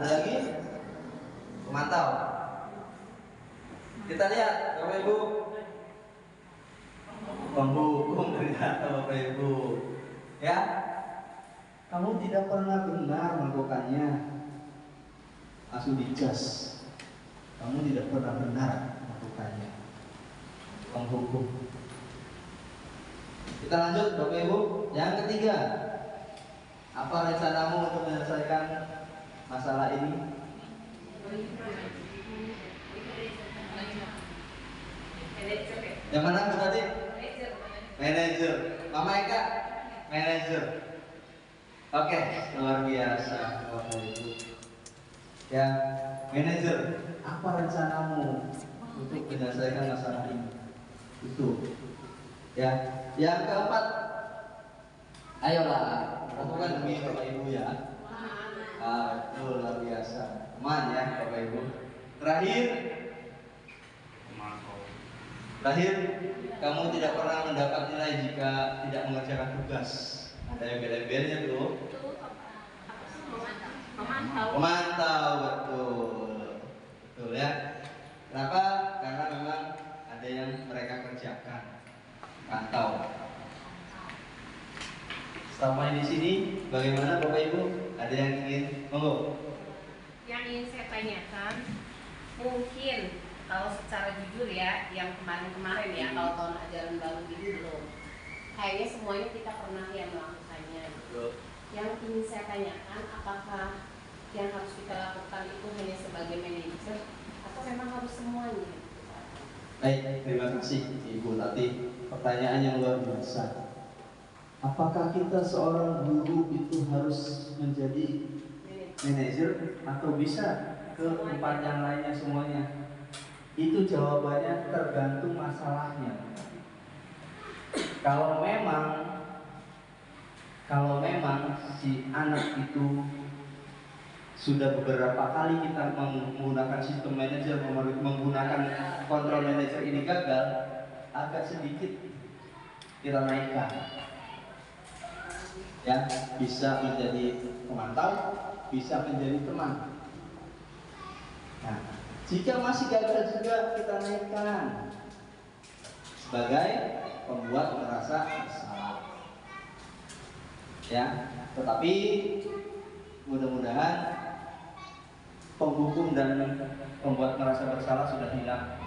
S1: ada lagi? Pemantau. Kita lihat Bapak Ibu. Penghukum ternyata Bapak Ibu. Ya, kamu tidak pernah benar melakukannya. Langsung dicas. Kamu tidak pernah benar melakukannya. Penghukum. Kita lanjut Bapak Ibu. Yang ketiga, apa rencanamu untuk menyelesaikan masalah ini? Yang mana Bu tadi? Manajer. Mama Eka? Manajer. Oke, luar biasa Bapak Ibu. Ya, manajer, apa rencanamu untuk menyelesaikan masalah ini? Itu. Ya, yang keempat, ayolah, lakukan demi Bapak Ibu ya. Betul, luar biasa. Teman ya Bapak Ibu. Terakhir, kamu tidak pernah mendapat nilai jika tidak mengerjakan tugas. Ada yang bel-belnya tuh. Memantau, betul. Betul ya. Kenapa? Karena memang ada yang mereka kerjakan. Pantau. Selama di sini, bagaimana Bapak Ibu? Ada yang ingin? Monggo.
S4: Yang ingin saya tanyakan, mungkin kalau secara jujur ya, yang kemarin-kemarin ya, kalau tahun ajaran baru ini belum. Kayaknya semuanya kita pernah ya melakukannya. Yang ingin saya tanyakan, apakah yang harus kita lakukan itu hanya sebagai manajer atau memang harus semuanya?
S1: Baik, terima kasih Ibu Tati. Pertanyaan yang luar biasa. Apakah kita seorang guru itu harus menjadi manajer atau bisa ke tempat yang lainnya semuanya? Itu jawabannya tergantung masalahnya. Kalau memang si anak itu sudah beberapa kali kita menggunakan sistem manajer, menggunakan kontrol manajer ini gagal, agak sedikit kita naikkan. Ya, bisa menjadi pemantau, bisa menjadi teman. Nah, jika masih gagal juga kita naikkan sebagai pembuat merasa bersalah. Ya, tetapi mudah-mudahan penghukum dan pembuat merasa bersalah sudah hilang.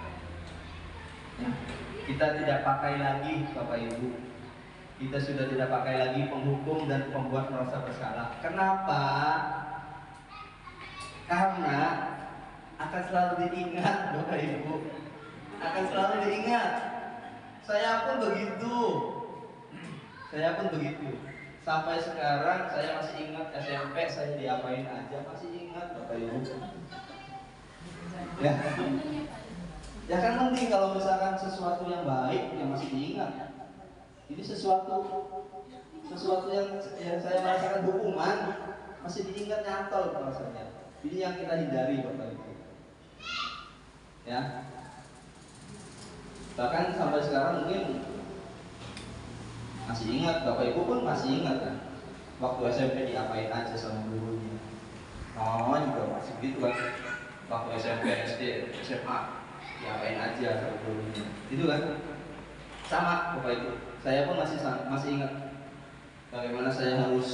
S1: Ya, kita tidak pakai lagi Bapak Ibu. Kita sudah tidak pakai lagi penghukum dan pembuat merasa bersalah. Kenapa? Karena akan selalu diingat Bapak Ibu. Akan selalu diingat. Saya pun begitu. Sampai sekarang saya masih ingat SMP saya diapain aja, masih ingat Bapak Ibu. Ya. Ya kan penting kalau misalkan sesuatu yang baik yang masih diingat. Ini sesuatu yang saya merasakan hukuman masih diingat nyantol rasanya. Ini yang kita hindari Bapak Ibu. Ya. Bahkan sampai sekarang mungkin masih ingat, Bapak Ibu pun masih ingat kan. Waktu SMP diapain aja sama gurunya. Mama juga masih gitu kan. Waktu SMP, SD, SMA diapain aja sama gurunya. Itu kan. Sama Bapak Ibu. Saya pun masih ingat bagaimana saya harus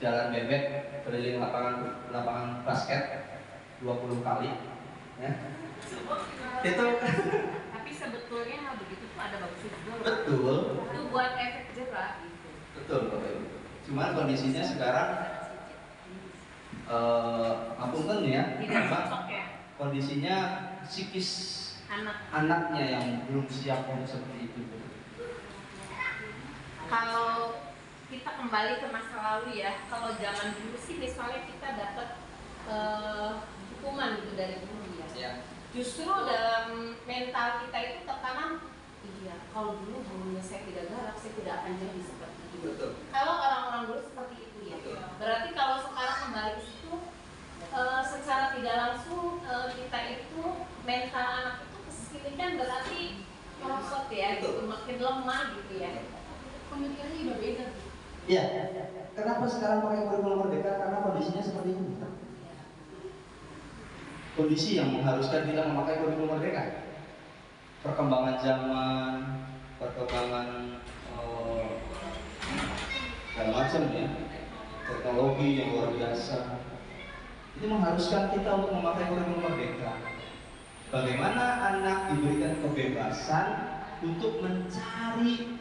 S1: jalan bebek keliling lapangan basket 20 kali, ya. Itu.
S4: Tapi sebetulnya hal begitu tuh ada bagusnya juga.
S1: Betul.
S4: Itu buat efek jerah gitu.
S1: Betul Bapak Ibu. Cuman kondisinya sekarang apunten ya.
S4: Tidak cocok ya.
S1: Kondisinya psikis anaknya yang belum siap untuk seperti itu.
S4: Kalau kita kembali ke masa lalu ya, kalau zaman dulu sih misalnya kita dapat hukuman gitu dari guru ya. Justru dalam mental kita itu tekanan, iya kalau dulu gurunya saya tidak galak, saya tidak akan jadi seperti itu.
S1: Betul.
S4: Kalau orang-orang dulu seperti itu ya.
S1: Betul.
S4: Berarti kalau sekarang kembali ke situ, secara tidak langsung kita itu mental anak itu kesini kan berarti merosot ya, gitu, makin lemah gitu ya. Pemikirannya juga beda.
S1: Iya. Kenapa sekarang pakai kurikulum merdeka? Karena kondisinya seperti ini. Kondisi yang mengharuskan kita memakai kurikulum merdeka. Perkembangan zaman, perkembangan segala macam ya, teknologi yang luar biasa. Itu mengharuskan kita untuk memakai kurikulum merdeka. Bagaimana anak diberikan kebebasan untuk mencari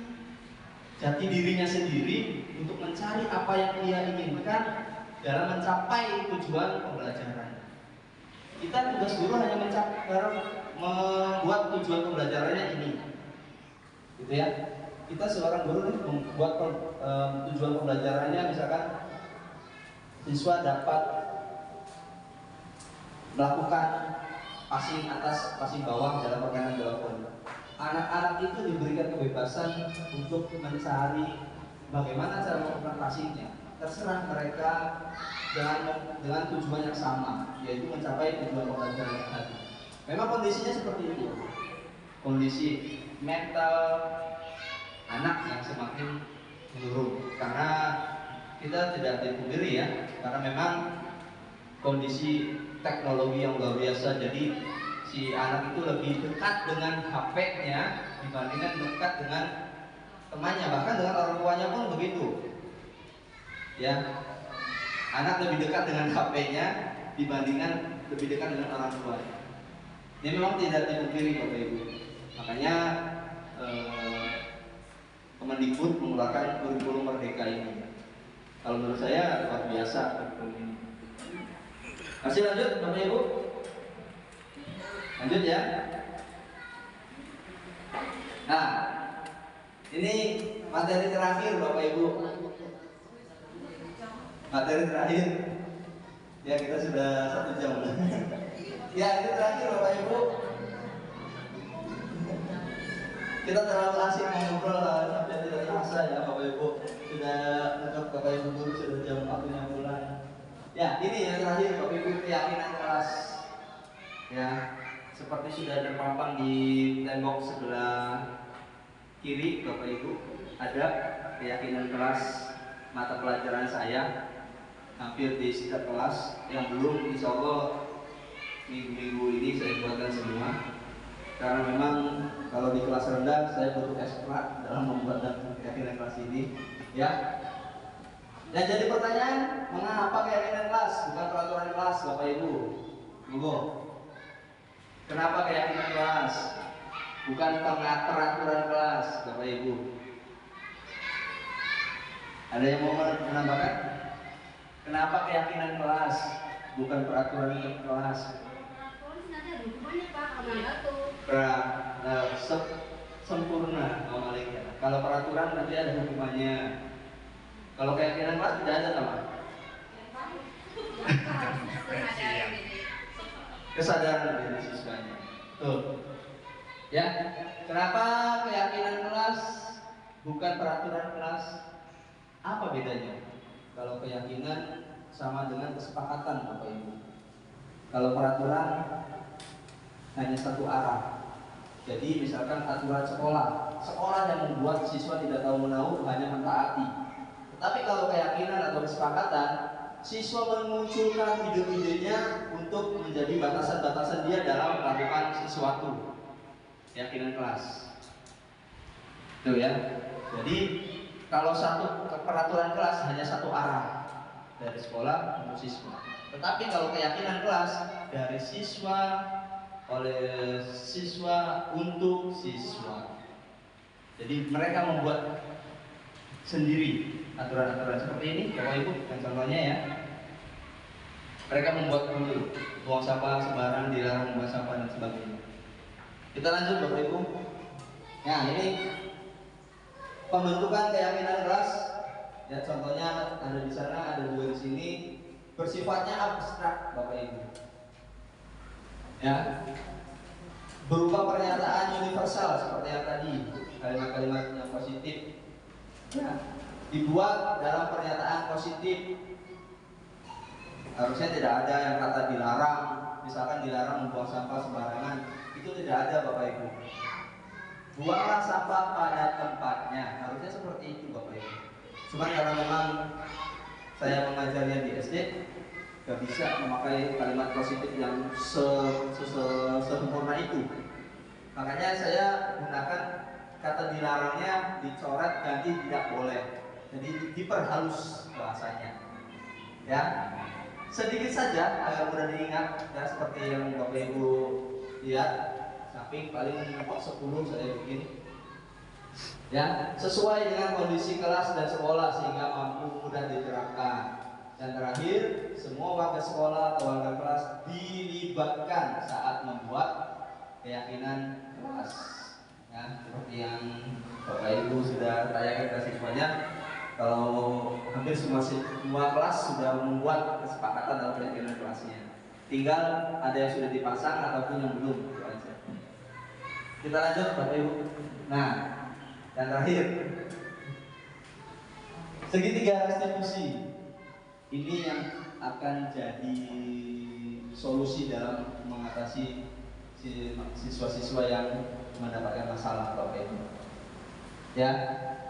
S1: jati dirinya sendiri, untuk mencari apa yang ia inginkan dalam mencapai tujuan pembelajaran. Kita tugas guru hanya membuat tujuan pembelajarannya ini, gitu ya. Kita seorang guru membuat tujuan pembelajarannya misalkan siswa dapat melakukan passing atas, passing bawah dalam permainan bola voli. Anak-anak itu diberikan kebebasan untuk mencari bagaimana cara melakukan passingnya. Terserah mereka dengan tujuan yang sama, yaitu mencapai tujuan pembelajaran yang tadi. Memang kondisinya seperti itu. Kondisi mental anak yang semakin menurun karena kita tidak dipungkiri ya, karena memang kondisi teknologi yang luar biasa, jadi si anak itu lebih dekat dengan HP-nya dibandingkan dekat dengan temannya, bahkan dengan orang tuanya pun begitu ya. Anak lebih dekat dengan HP-nya dibandingkan lebih dekat dengan orang tuanya. Ini memang tidak dipungkiri Bapak Ibu. Makanya Kemendikbud mengeluarkan kurikulum merdeka ini. Kalau menurut saya luar biasa kurikulum ini. Masih lanjut Bapak Ibu? Lanjut ya. Nah, ini materi terakhir Bapak Ibu. Materi terakhir. Ya, kita sudah 1 jam. Ya, ini terakhir Bapak Ibu. Kita terlalu asik ngobrol sampai tidak terasa ya Bapak Ibu. Sudah dekat Bapak Ibu guru, sudah jam waktunya mulai. Ya, ini yang terakhir Bapak Ibu, keyakinan kelas. Ya, seperti sudah terpampang di tembok sebelah kiri Bapak Ibu, ada keyakinan kelas mata pelajaran saya. Hampir di setiap kelas, yang belum insya Allah minggu-minggu ini saya buatkan semua. Karena memang kalau di kelas rendah saya butuh ekstra dalam membuat keyakinan kelas ini, ya. Dan jadi pertanyaan, mengapa keyakinan kelas bukan peraturan kelas, Bapak Ibu? Monggo. Kenapa keyakinan kelas bukan peraturan kelas, Bapak Ibu? Ada yang mau menambahkan? Kenapa keyakinan kelas bukan peraturan kelas? Sempurna normalnya. Kalau peraturan nanti ada hukumannya. Kalau keyakinan kelas tidak ada nama. Kesadaran dari siswanya. Tuh. Ya. Kenapa keyakinan kelas bukan peraturan kelas? Apa bedanya? Kalau keyakinan sama dengan kesepakatan Bapak Ibu. Kalau peraturan hanya satu arah. Jadi misalkan aturan sekolah yang membuat siswa tidak tahu menahu hanya mentaati. Tetapi kalau keyakinan atau kesepakatan, siswa memunculkan ide-idenya untuk menjadi batasan-batasan dia dalam melakukan sesuatu. Keyakinan kelas. Tuh ya. Jadi kalau satu peraturan kelas hanya satu arah dari sekolah untuk siswa. Tetapi kalau keyakinan kelas dari siswa, oleh siswa, untuk siswa. Jadi mereka membuat sendiri aturan-aturan seperti ini, Bapak Ibu, yang contohnya ya. Mereka membuat dulu, buang sampah sembarang, dilarang membuang sampah dan sebagainya. Kita lanjut Bapak Ibu. Nah ini pembentukan keyakinan kelas. Ya contohnya ada di sana, ada 2 di sini. Bersifatnya abstrak Bapak Ibu. Ya, berupa pernyataan universal seperti yang tadi, kalimat-kalimat yang positif. Ya, dibuat dalam pernyataan positif. Harusnya tidak ada yang kata dilarang, misalkan dilarang membuang sampah sembarangan, itu tidak ada Bapak Ibu. Buanglah sampah pada tempatnya, harusnya seperti itu Bapak Ibu. Cuma karena memang saya mengajarnya di SD, gak bisa memakai kalimat positif yang sempurna itu. Makanya saya gunakan kata dilarangnya dicoret ganti tidak boleh. Jadi diperhalus bahasanya. Ya, sedikit saja agar mudah diingat. Ya seperti yang Bapak Ibu lihat, samping paling 10 saya bikin. Ya, sesuai dengan kondisi kelas dan sekolah sehingga mampu mudah diterapkan. Dan terakhir, semua warga sekolah atau warga kelas dilibatkan saat membuat keyakinan kelas. Ya, seperti yang Bapak Ibu sudah tanyakan ke siswanya, Kalau hampir semua kelas sudah membuat kesepakatan dalam keyakinan kelasnya. Tinggal ada yang sudah dipasang ataupun yang belum. Itu aja. Kita lanjut Bapak Ibu. Nah, yang terakhir, segitiga restitusi. Ini yang akan jadi solusi dalam mengatasi siswa-siswa yang mendapatkan masalah Bapak Ibu. Ya,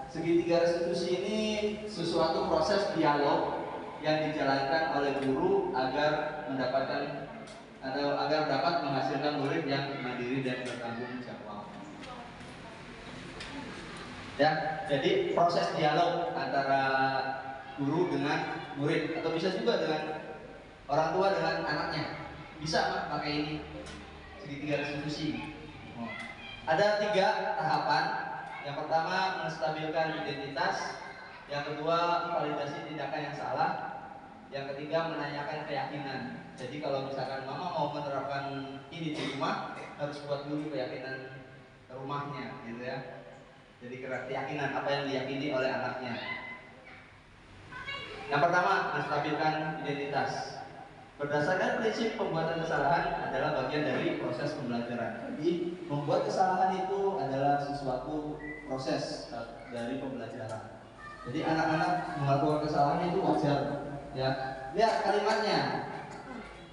S1: segitiga restitusi ini sesuatu proses dialog yang dijalankan oleh guru agar mendapatkan atau agar dapat menghasilkan murid yang mandiri dan bertanggung jawab. Ya, jadi proses dialog antara guru dengan murid atau bisa juga dengan orang tua dengan anaknya. Bisa pakai ini segitiga restitusi. Ada 3 tahapan. Yang pertama menstabilkan identitas, yang kedua validasi tindakan yang salah, yang ketiga menanyakan keyakinan. Jadi kalau misalkan mama mau menerapkan ini di rumah, harus buat dulu keyakinan rumahnya, gitu ya. Jadi keyakinan apa yang diyakini oleh anaknya. Yang pertama menstabilkan identitas. Berdasarkan prinsip pembuatan kesalahan adalah bagian dari proses pembelajaran. Jadi membuat kesalahan itu adalah sesuatu proses dari pembelajaran. Jadi anak-anak melakukan kesalahan itu wajar. Ya, lihat kalimatnya.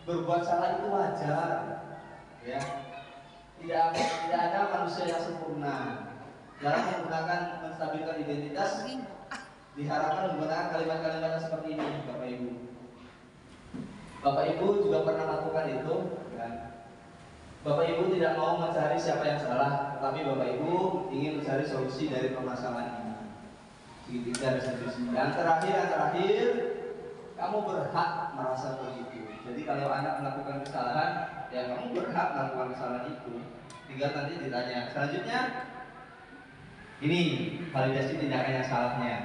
S1: Berbuat salah itu wajar. Ya, tidak ada manusia yang sempurna. Dalam menggunakan menstabilkan identitas, diharapkan menggunakan kalimat-kalimat yang seperti ini, Bapak Ibu. Bapak Ibu juga pernah melakukan itu, kan? Bapak Ibu tidak mau mencari siapa yang salah, tetapi Bapak Ibu ingin mencari solusi dari permasalahan ini. Segitiga restitusi. Yang terakhir, kamu berhak merasa begitu. Jadi kalau anak melakukan kesalahan, ya kamu berhak melakukan kesalahan itu. Tinggal nanti ditanya. Selanjutnya, ini validasi tindakan yang salahnya.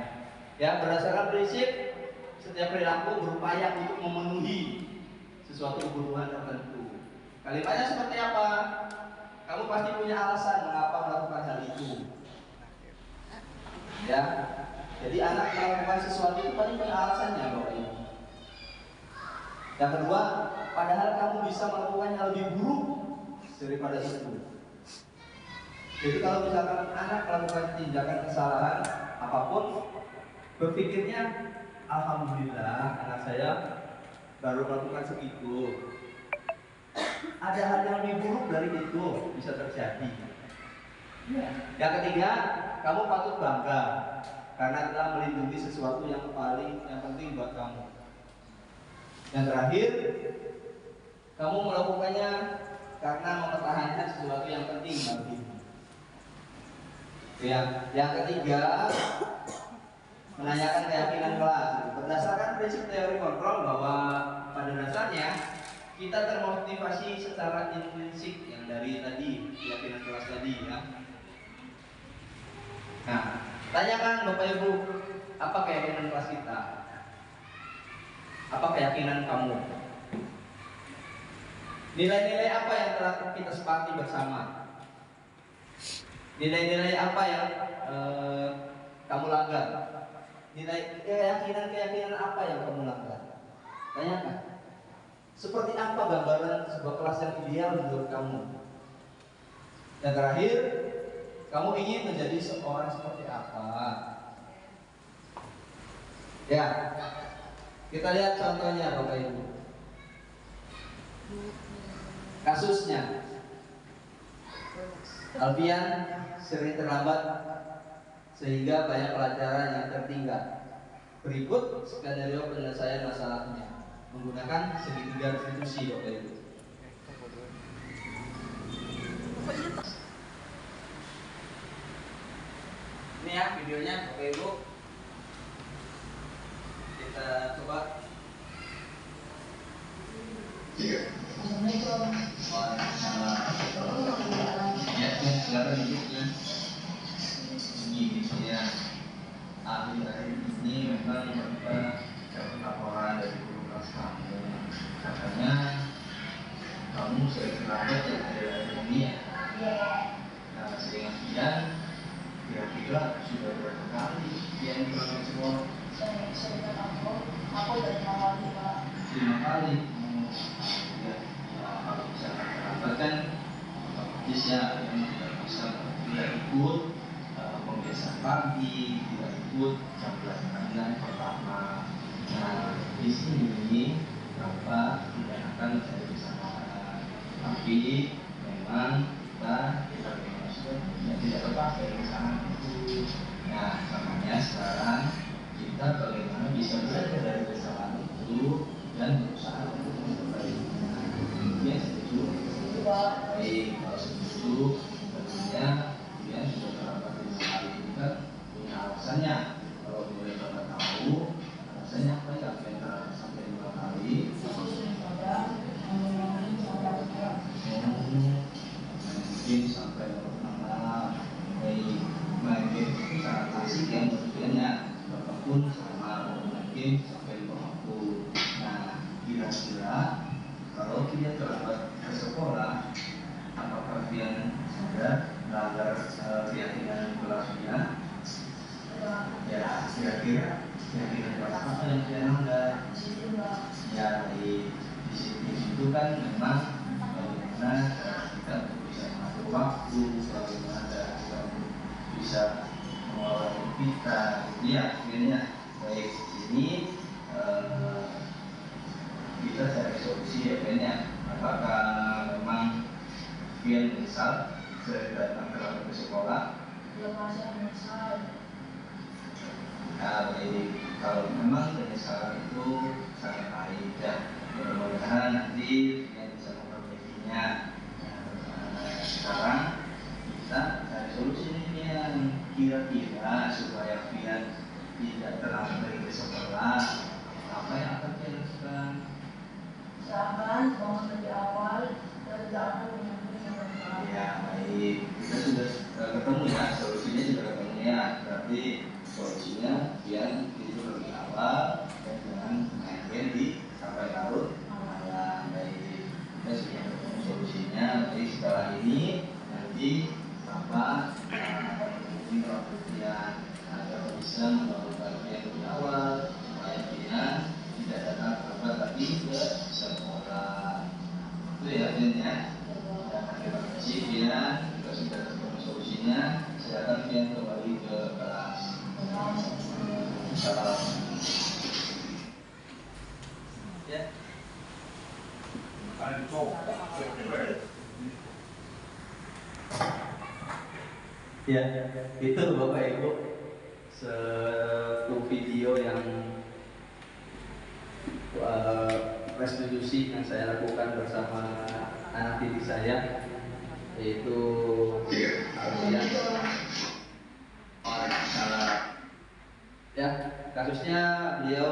S1: Ya, berdasarkan prinsip setiap perilaku berupaya untuk memenuhi sesuatu kebutuhan tertentu. Kalimatnya seperti apa? Kamu pasti punya alasan mengapa melakukan hal itu. Ya, jadi anak melakukan sesuatu itu pasti punya alasannya, Bapak Ibu. Yang kedua, padahal kamu bisa melakukannya lebih buruk daripada itu. Jadi kalau misalkan anak melakukan tindakan kesalahan apapun, berpikirnya alhamdulillah anak saya baru melakukan segitu. Ada hal yang lebih buruk dari itu bisa terjadi. Yang ketiga, kamu patut bangga karena telah melindungi sesuatu yang penting buat kamu. Yang terakhir, kamu melakukannya karena mempertahankan sesuatu yang penting bagimu. Ya, yang ketiga, menanyakan keyakinan kelas. Berdasarkan prinsip teori kontrol bahwa pada dasarnya kita termotivasi secara intrinsik yang dari tadi keyakinan kelas tadi, ya. Nah, tanyakan Bapak Ibu, apa keyakinan kelas kita? Apa keyakinan kamu? Nilai-nilai apa yang telah kita sepakati bersama? Nilai-nilai apa yang kamu langgar? Nilai keyakinan apa yang kamu langgar? Tanyakan. Seperti apa gambaran sebuah kelas yang ideal menurut kamu? Yang terakhir, kamu ingin menjadi seorang seperti apa? Ya, kita lihat contohnya Bapak Ibu. Kasusnya, Alfian sering terlambat sehingga banyak pelajaran yang tertinggal. Berikut skenario penyelesaian masalahnya menggunakan segitiga restitusi, Bapak Ibu. Ini ya videonya, Bapak Ibu. Kita coba.
S3: Assalamualaikum.
S1: Ya, silakan duduk. Ini ya, akhir-akhir ini memang kita dapat laporan dari guru kelas kamu. Katanya kamu sering terlambat ya hari ini ya. Nah, sehingga kira-kira juga sudah berapa kali yang berangkat sekolah?
S6: Saya aku dari awal
S1: 5 kali. Ya, kalau bisa terlambat kan otomatis ya yang tidak bisa tidak ikut pembiasaan pagi, tidak ikut jam pelajaran pertama. Nah, di sini Bapak tidak akan menjadi bersama, tapi memang kita manusia yang tidak terpakai kesalahan itu. Nah, makanya sekarang kita bagaimana bisa belajar dari kesalahan itu dan berusaha untuk memperbaikinya. Ya, setuju? Baik, kalau setuju, tentunya dia sudah terlambat 5 kali itu kan punya alasannya. Kalau boleh Bapak tahu alasannya apa ya yang terlambat sampai 5 kali? Mungkin sampai malam. Baik, main game itu sangat asik ya menurutnya. Bapak pun sama main game sampai 50. Nah, kira-kira kalau dia terlambat ke sekolah, apakah dia sudah melanggar keyakinan kelasnya? Ya, kira-kira apa yang dia melanggar? Ya, di situ kan memang bagaimana kita untuk bisa mengatur waktu, bagaimana kita untuk bisa mengelola kita. Ya, akhirnya baik ini kita cari solusi ya kayaknya. Apakah memang dia menyesal sudah datang terlambat ke sekolah?
S6: belum masih menyesal.
S1: Nah, baik, kalau memang penyesalan itu sangat baik ya, mudah-mudahan nanti yang bisa memperbaikinya. Nah, sekarang kita cari solusi ini yang kira-kira supaya Fian tidak terlambat ke sekolah. Apa yang akan dia lakukan?
S6: Usahakan bangun lebih awal dan jangan menunggu.
S1: Ya baik, kita sudah ketemu ya, solusinya sudah ketemu ya. Berarti solusinya biar tidur lebih awal dan jangan main game di sampai larut malam. Baik, kita sudah ketemu solusinya. Jadi setelah ini nanti Bapak mungkin perhatian agar bisa membangun yang lebih awal supaya dia tidak datang terlambat lagi ke sekolah. Itu ya Fian. Terima kasih Fian, kita sudah ketemu solusinya. Silakan Fian kembali ke kelas. Salam. Ya. Ya, itu Bapak Ibu satu video yang restitusi yang saya lakukan bersama anak didik saya, yaitu Alfian. Ya, kasusnya beliau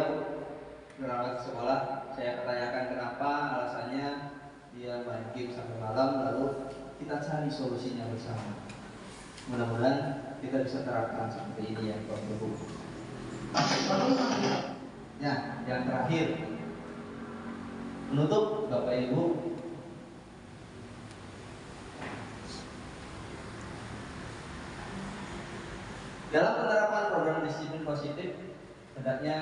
S1: berangkat sekolah. Saya pertanyakan kenapa, alasannya dia main game sampai malam, lalu kita cari solusinya bersama. Mudah-mudahan kita bisa terapkan seperti ini ya, Bapak Ibu. Ya, yang terakhir menutup Bapak Ibu, dalam penerapan program disiplin positif, hendaknya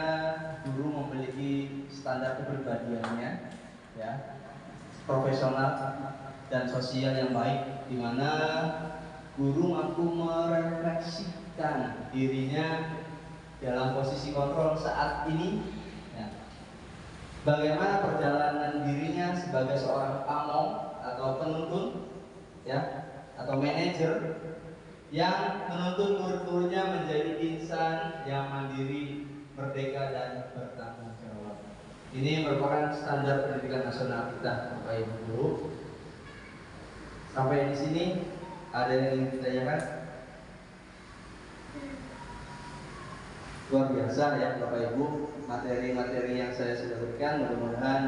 S1: guru memiliki standar kepribadiannya, ya, profesional dan sosial yang baik, di mana guru mampu merefleksikan dirinya dalam posisi kontrol saat ini, ya. Bagaimana perjalanan dirinya sebagai seorang pamong atau penuntun, ya, atau manajer yang menuntun murid-muridnya menjadi insan yang mandiri, merdeka dan bertanggung jawab. Ini merupakan standar pendidikan nasional kita, Bapak Ibu Guru. Sampai di sini ada yang ingin ditanyakan? Luar biasa ya Bapak Ibu, materi-materi yang saya sudah berikan mudah-mudahan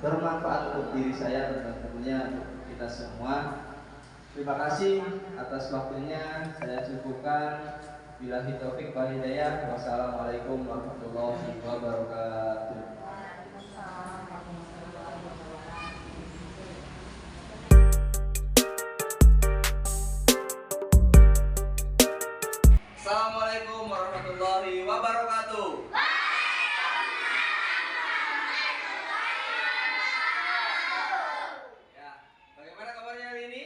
S1: bermanfaat untuk diri saya dan tentunya untuk kita semua. Terima kasih atas waktunya, saya cukupkan. Billahi taufik wal hidayah. Wassalamualaikum warahmatullahi wabarakatuh. Assalamualaikum warahmatullahi wabarakatuh. Ya, bagaimana kabarnya hari ini?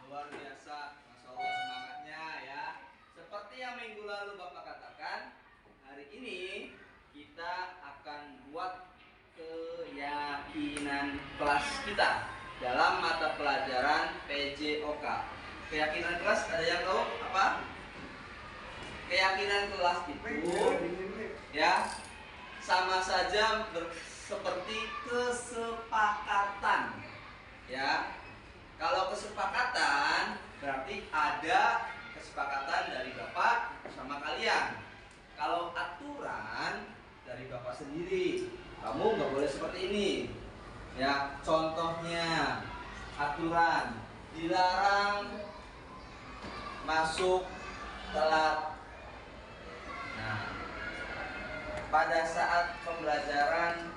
S1: Luar biasa, Masya Allah semangatnya ya. Seperti yang minggu lalu Bapak katakan, hari ini kita akan buat keyakinan kelas kita dalam mata pelajaran PJOK. Keyakinan kelas ada yang tahu apa? Keyakinan kelas itu ya sama saja seperti kesepakatan ya. Kalau kesepakatan berarti ada kesepakatan dari Bapak sama kalian. Kalau aturan dari Bapak sendiri, kamu nggak boleh seperti ini ya. Contohnya aturan dilarang masuk telat. Nah, pada saat pembelajaran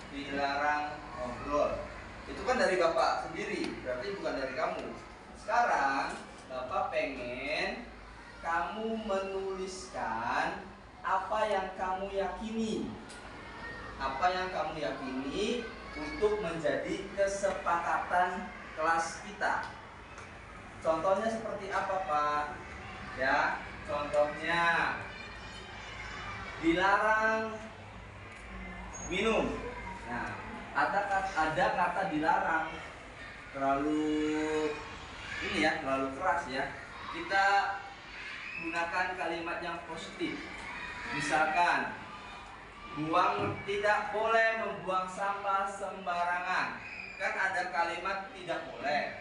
S1: dilarang ngobrol. Itu kan dari Bapak sendiri, berarti bukan dari kamu. Sekarang Bapak pengen kamu menuliskan apa yang kamu yakini. Apa yang kamu yakini untuk menjadi kesepakatan kelas kita. Contohnya seperti apa, Pak? Ya, contohnya dilarang minum. Nah, ada kata dilarang terlalu ini ya, terlalu keras ya. Kita gunakan kalimat yang positif. Misalkan tidak boleh membuang sampah sembarangan. Kan ada kalimat tidak boleh.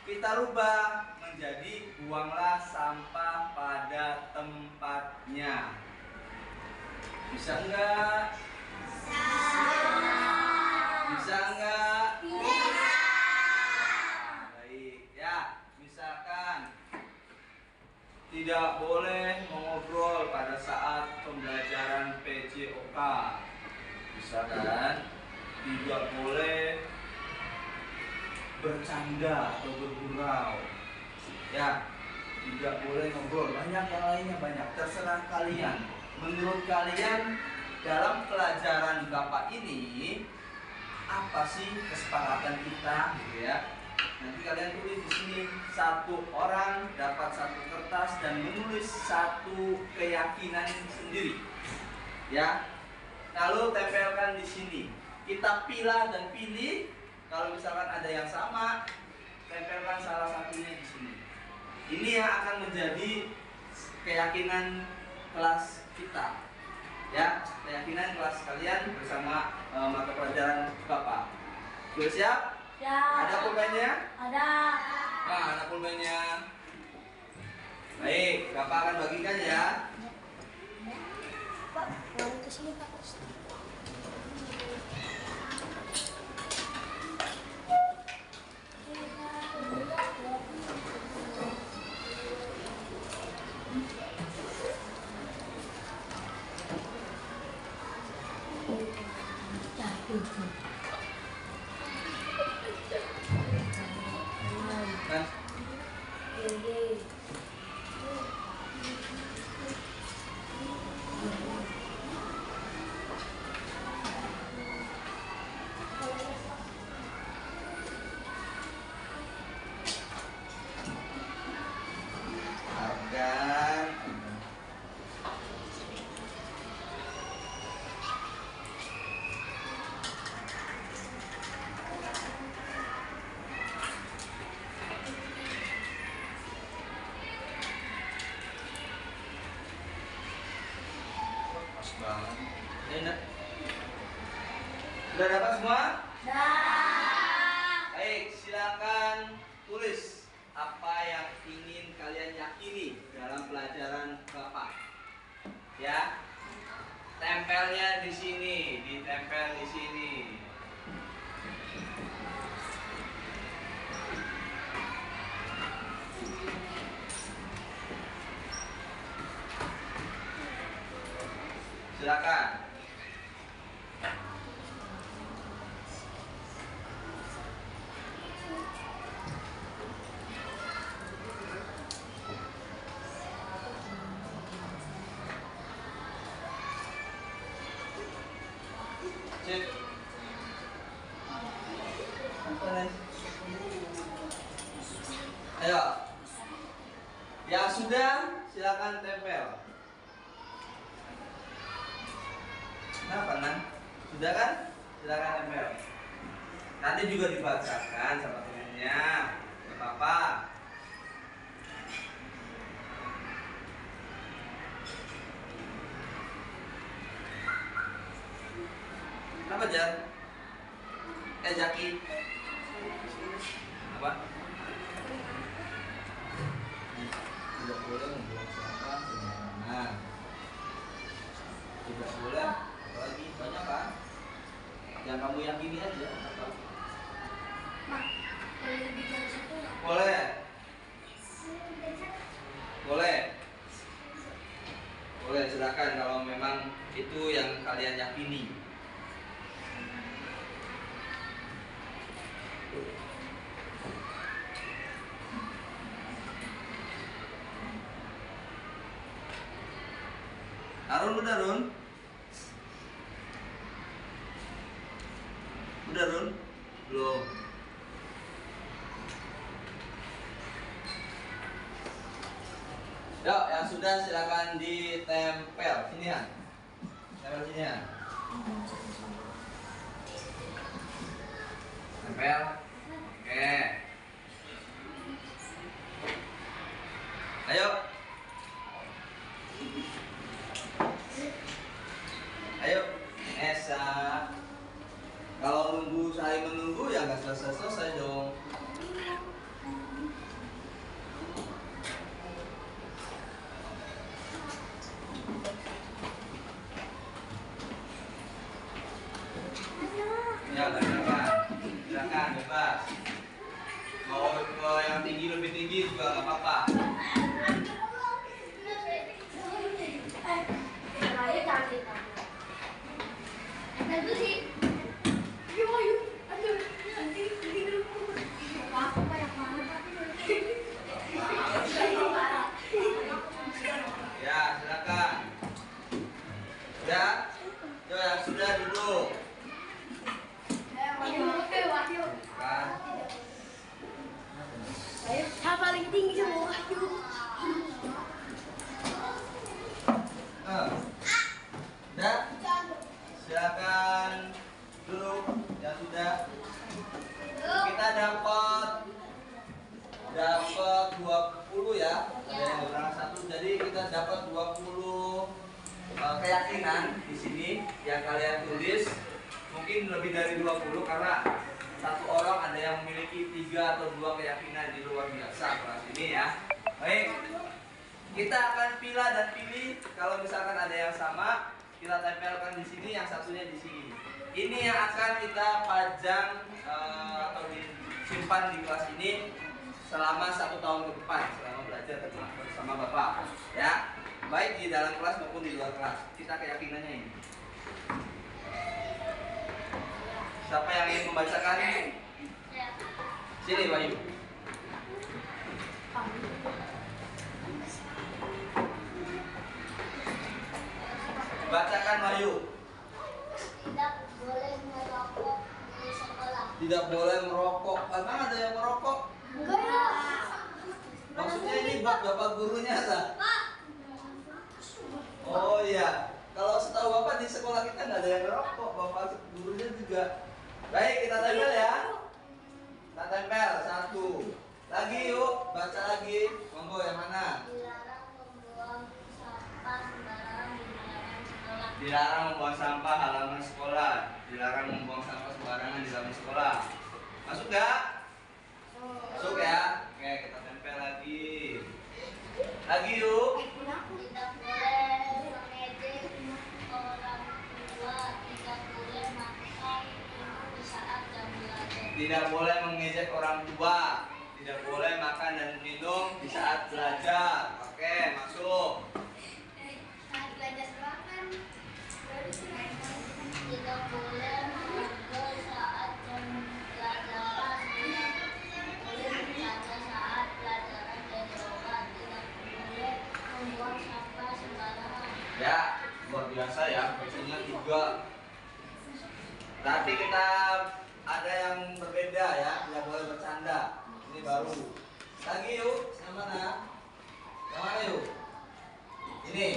S1: Kita rubah menjadi buanglah sampah pada tempatnya. Bisa enggak? Bisa enggak? Bisa. Baik ya. Misalkan tidak boleh mengobrol pada saat pembelajaran PJOK. Misalkan tidak boleh bercanda atau bergurau. Ya, tidak boleh ngobrol. Banyak yang lainnya, banyak. Terserah kalian. Menurut kalian dalam pelajaran Bapak ini apa sih kesepakatan kita, gitu ya? Nanti kalian tulis di sini, satu orang dapat satu kertas dan menulis satu keyakinan sendiri, ya. Lalu tempelkan di sini. Kita pilah dan pilih. Kalau misalkan ada yang sama, tempelkan salah satunya di sini. Ini yang akan menjadi keyakinan kelas kita, ya. Keyakinan kelas kalian bersama mata pelajaran Bapak. Sudah siap?
S3: Ya.
S1: Ada pulpennya?
S3: Ada.
S1: Nah, ada pulpennya. Baik, Bapak akan bagikan ya.
S3: Pak, mau ke sini Pak.
S1: Kan? Hargan. Pas banget. Enak. Sudah dapat semua? Baik, silakan tulis apa yang ingin kalian yakini dalam pelajaran Bapak. Ya. Tempelnya di sini, ditempel di sini. Silakan. nih. Ayo. Yang sudah silakan tempel. Kenapa, Nan? Sudah kan? Silakan tempel. Nanti juga dibacakan sama temennya. Gak apa-apa. Kenapa, Jar? Jaki. Apa? Tidak boleh membuang sampah sembarangan. Tidak boleh, apalagi banyak kan? Yang kamu yakini aja. Apa? Boleh. Boleh. Boleh, silakan kalau memang itu yang kalian yakini. Arun udah, Run? Udah, Run? Belum. Yuk, yang sudah silakan ditempel. Sini ya. Tempel sini ya. Tempel. Oke. Ayo. Ayo, Esa. Kalau nunggu saya menunggu ya nggak selesai dong. Ya, silakan bebas. Mau ke yang tinggi lebih tinggi juga nggak apa-apa. Ya, silakan. Ya, yo yang sudah duduk. Kan?
S3: Paling tinggi sama Wahyu.
S1: Ya, silakan duduk. Yang sudah. Kita dapat 20 ya. Ada yang berangkat satu, jadi kita dapat 20 keyakinan di sini yang kalian tulis. Mungkin lebih dari 20 karena satu orang ada yang memiliki 3 atau 2 keyakinan di luar biasa kelas ini ya. Baik, kita akan pilah dan pilih. Kalau misalkan ada yang sama, kita tempelkan di sini, yang satunya di sini. Ini yang akan kita pajang atau disimpan di kelas ini selama 1 tahun ke depan, selama belajar bersama Bapak ya, baik di dalam kelas maupun di luar kelas. Kita keyakinannya ini. Siapa yang ingin membacakan? Sini, Bayu. Bacakan, Bayu.
S3: Tidak boleh merokok di sekolah.
S1: Tidak boleh merokok. Emang ada yang merokok?
S3: Enggak.
S1: Maksudnya ini buat bapak gurunya, Sa?
S3: Pak.
S1: Oh iya. Kalau setahu bapak di sekolah kita nggak ada yang merokok. Bapak gurunya juga. Baik, kita tempel ya. Kita tempel 1. Lagi yuk, baca lagi. Monggo yang mana?
S3: Dilarang membuang sampah sembarangan di halaman sekolah.
S1: Dilarang membuang sampah halaman sekolah. Dilarang membuang sampah sembarangan di halaman sekolah. Masuk nggak? Masuk ya. Oke, kita tempel lagi. Lagi yuk.
S3: Tidak boleh mengejek orang tua. Tidak boleh makan minum di saat jam belajar.
S1: Tidak boleh mengejek orang tua. Tidak boleh makan dan minum di saat belajar. Oke, masuk.
S3: Saat belajar makan. Tidak boleh ngobrol saat jam pelajaran. Tidak boleh bercanda saat pelajaran dan yoga. Tidak boleh membuang sampah sembarangan.
S1: Ya, luar biasa ya. Bacanya 3. Tapi kita ada yang berbeda ya. Ini baru. Lagi yuk, yang mana? Yang mana yuk? Ini.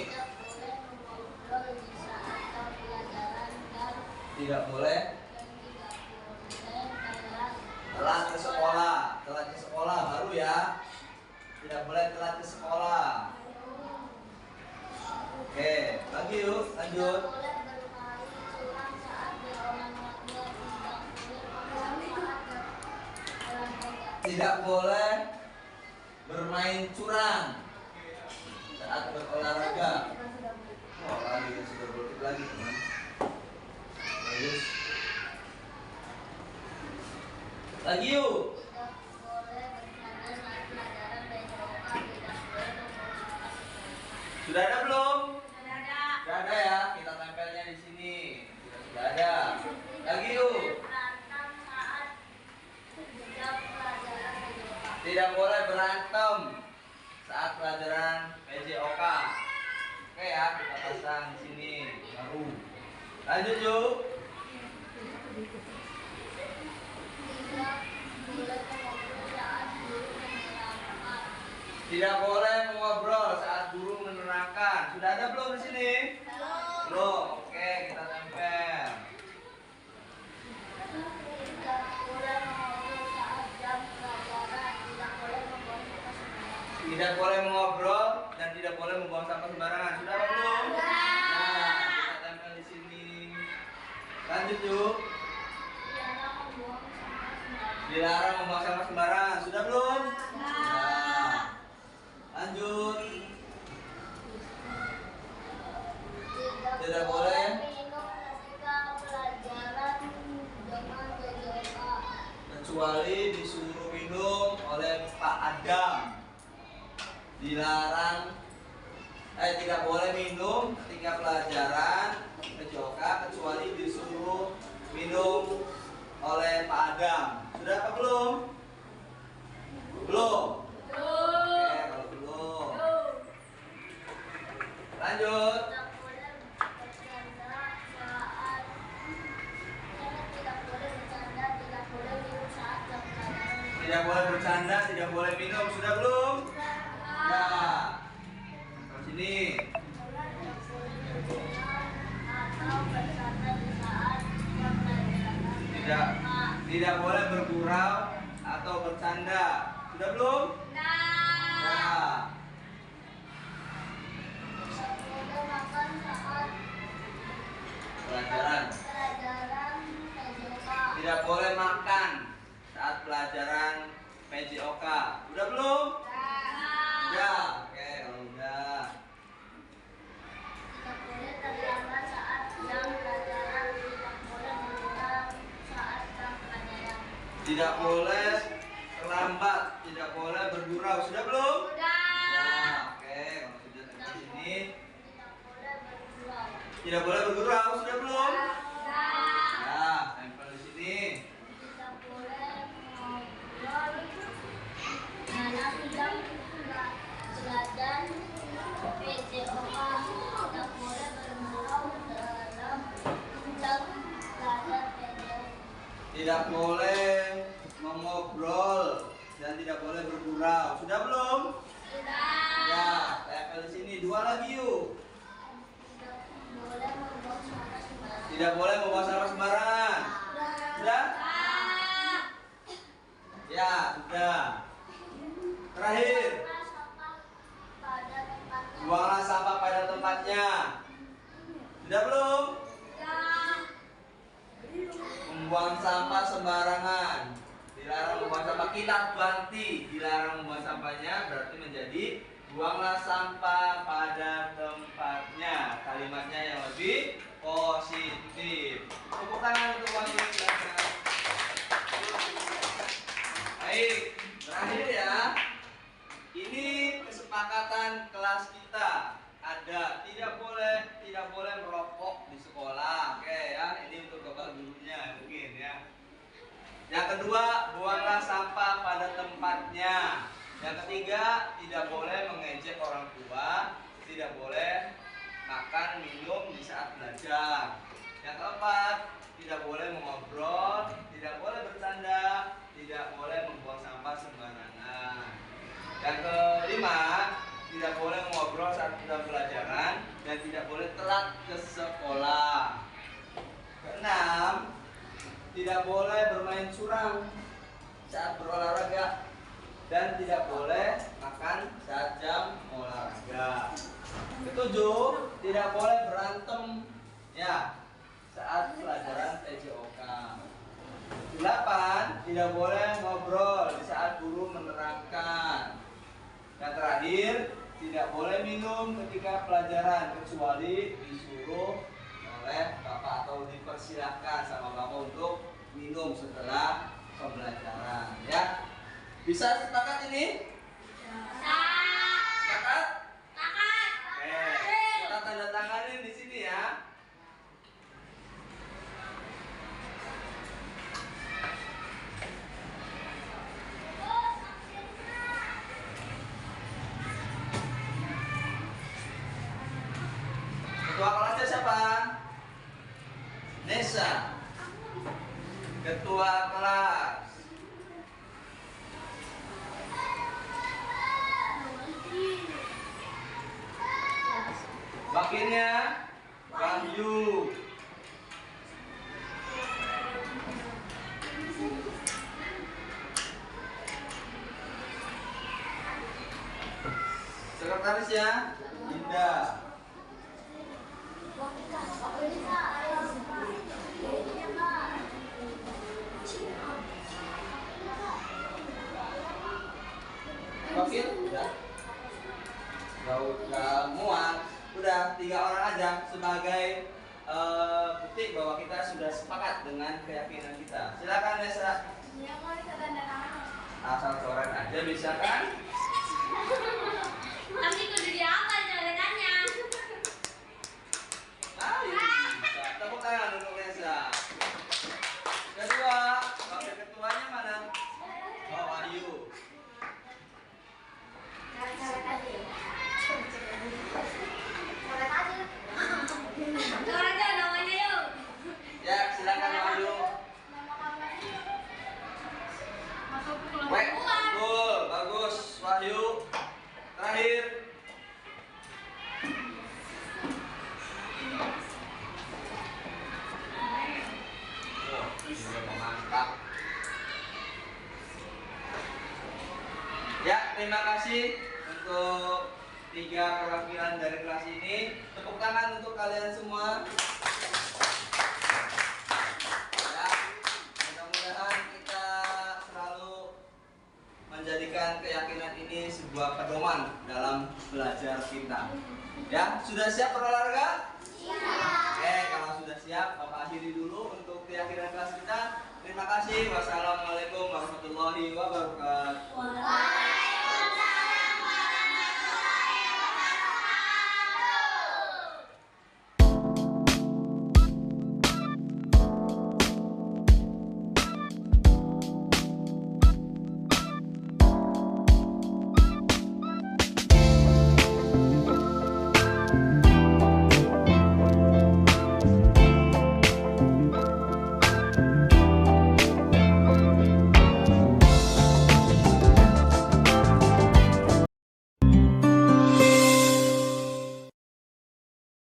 S1: Tidak boleh telat ke sekolah. Telat ke sekolah baru ya. Tidak boleh telat ke sekolah. Oke, lagi yuk, lanjut. Tidak boleh bermain curang saat berolahraga. Oh, lagi sudah berikut lagi teman. Bagus. Lagi yuk. Sudah ada belum? Sudah ada ya. Kita tempelnya di sini. Sudah ada. Lagi yuk. Tidak boleh berantem saat pelajaran PJOK. Oke ya, kita pasang di sini baru. Lanjut yuk. Tidak boleh mengobrol saat guru menerangkan. Sudah ada belum di sini? Belum. Oke, kita tempel. Tidak boleh mengobrol dan tidak boleh membuang sampah sembarangan. Sudah apa belum? Nah, kita tempel di sini. Lanjut yuk. Dilarang membuang sampah sembarangan. Sudah belum? Nah, lanjut. Tidak boleh kecuali disuruh minum oleh Pak Adam. Dilarang, tidak boleh minum ketika pelajaran PJOK kecuali disuruh minum oleh Pak Adam. Sudah apa belum? Belum. Oke, kalau belum. Lanjut. Tidak boleh bercanda, tidak boleh minum. Sudah belum? Ya. Terus sini. Tidak boleh bergurau atau bercanda. Sudah belum? Ya. Pelajaran. Tidak boleh makan saat pelajaran PJOK. Udah belum? Udah. Oke, kalau udah.
S3: Tidak boleh terlambat saat jam pelajaran. Tidak boleh berulang saat jam pelajaran.
S1: Tidak boleh terlambat, tidak boleh bergurau. Sudah belum? Nah, oke, kalau sudah di sini.
S3: Tidak boleh bergurau.
S1: Tidak boleh bergurau. Sudah belum?
S3: Sudah.
S1: Nah, tempel di sini.
S3: Tidak boleh ngobrol dalam jam pelajaran PJOK. Tidak boleh bergurau dalam jam pelajaran PJOK.
S1: Tidak boleh mengobrol dan tidak boleh bergurau. Sudah belum?
S3: Sudah.
S1: Ya, tempel di sini. Dua lagi yuk.
S3: Boleh membuang sampah sembarangan.
S1: Tidak boleh membuang sampah sembarangan. Sudah? Ya, sudah. Terakhir, buanglah sampah pada tempatnya. Sudah belum? Membuang sampah sembarangan. Dilarang membuang sampah. Kita ganti. Dilarang membuang sampahnya berarti menjadi buanglah sampah pada tempatnya. Kalimatnya yang lebih positif. Tepuk tangan untuk wanita silakan. Baik, terakhir ya. Ini kesepakatan kelas kita. Ada tidak boleh merokok di sekolah. Oke ya, ini untuk bapak gurunya mungkin ya. Yang kedua, buanglah sampah pada tempatnya. Yang ketiga, tidak boleh mengejek orang tua, tidak boleh makan minum di saat belajar. Yang keempat, tidak boleh mengobrol, tidak boleh bercanda, tidak boleh membuang sampah sembarangan. ke sekolah. Keenam, tidak boleh bermain curang saat berolahraga dan tidak boleh makan saat jam olahraga. Ketujuh, tidak boleh berantem ya saat pelajaran TJOK. 8, tidak boleh ngobrol di saat guru menerangkan. Yang terakhir, tidak boleh minum ketika pelajaran kecuali disuruh oleh bapak atau dipersilahkan sama bapak untuk minum setelah pembelajaran ya. Bisa sepakat ini? Sepakat? Oke, kita tanda tanganin di sini ya. Ketua kelasnya siapa? Nesa. Ketua kelas. Wakilnya Wahyu. Sekretarisnya Indah. Wakil udah. Gak muat. Udah 3 orang aja sebagai bukti bahwa kita sudah sepakat dengan keyakinan kita. Silakan Nesa. Asal coret aja bisa kan?
S3: Tapi kudu di apa coretannya?
S1: Ayo bisa. Tepuk tangan untuk Nesa. Kedua, wakil ketuanya mana? Oh, Wahyu.
S3: Coret aja namanya yuk.
S1: Ya, silakan Wahyu. Wek, betul, bagus Wahyu. Terakhir. Mantap. Ya, terima kasih untuk 3 perwakilan dari kelas ini. Tepuk tangan untuk kalian semua. Ya, mudah-mudahan kita selalu menjadikan keyakinan ini sebuah pedoman dalam belajar kita. Ya, sudah siap berolahraga? Oke, kalau sudah siap, Bapak akhiri dulu untuk keyakinan kelas kita. Terima kasih. Wassalamualaikum warahmatullahi wabarakatuh.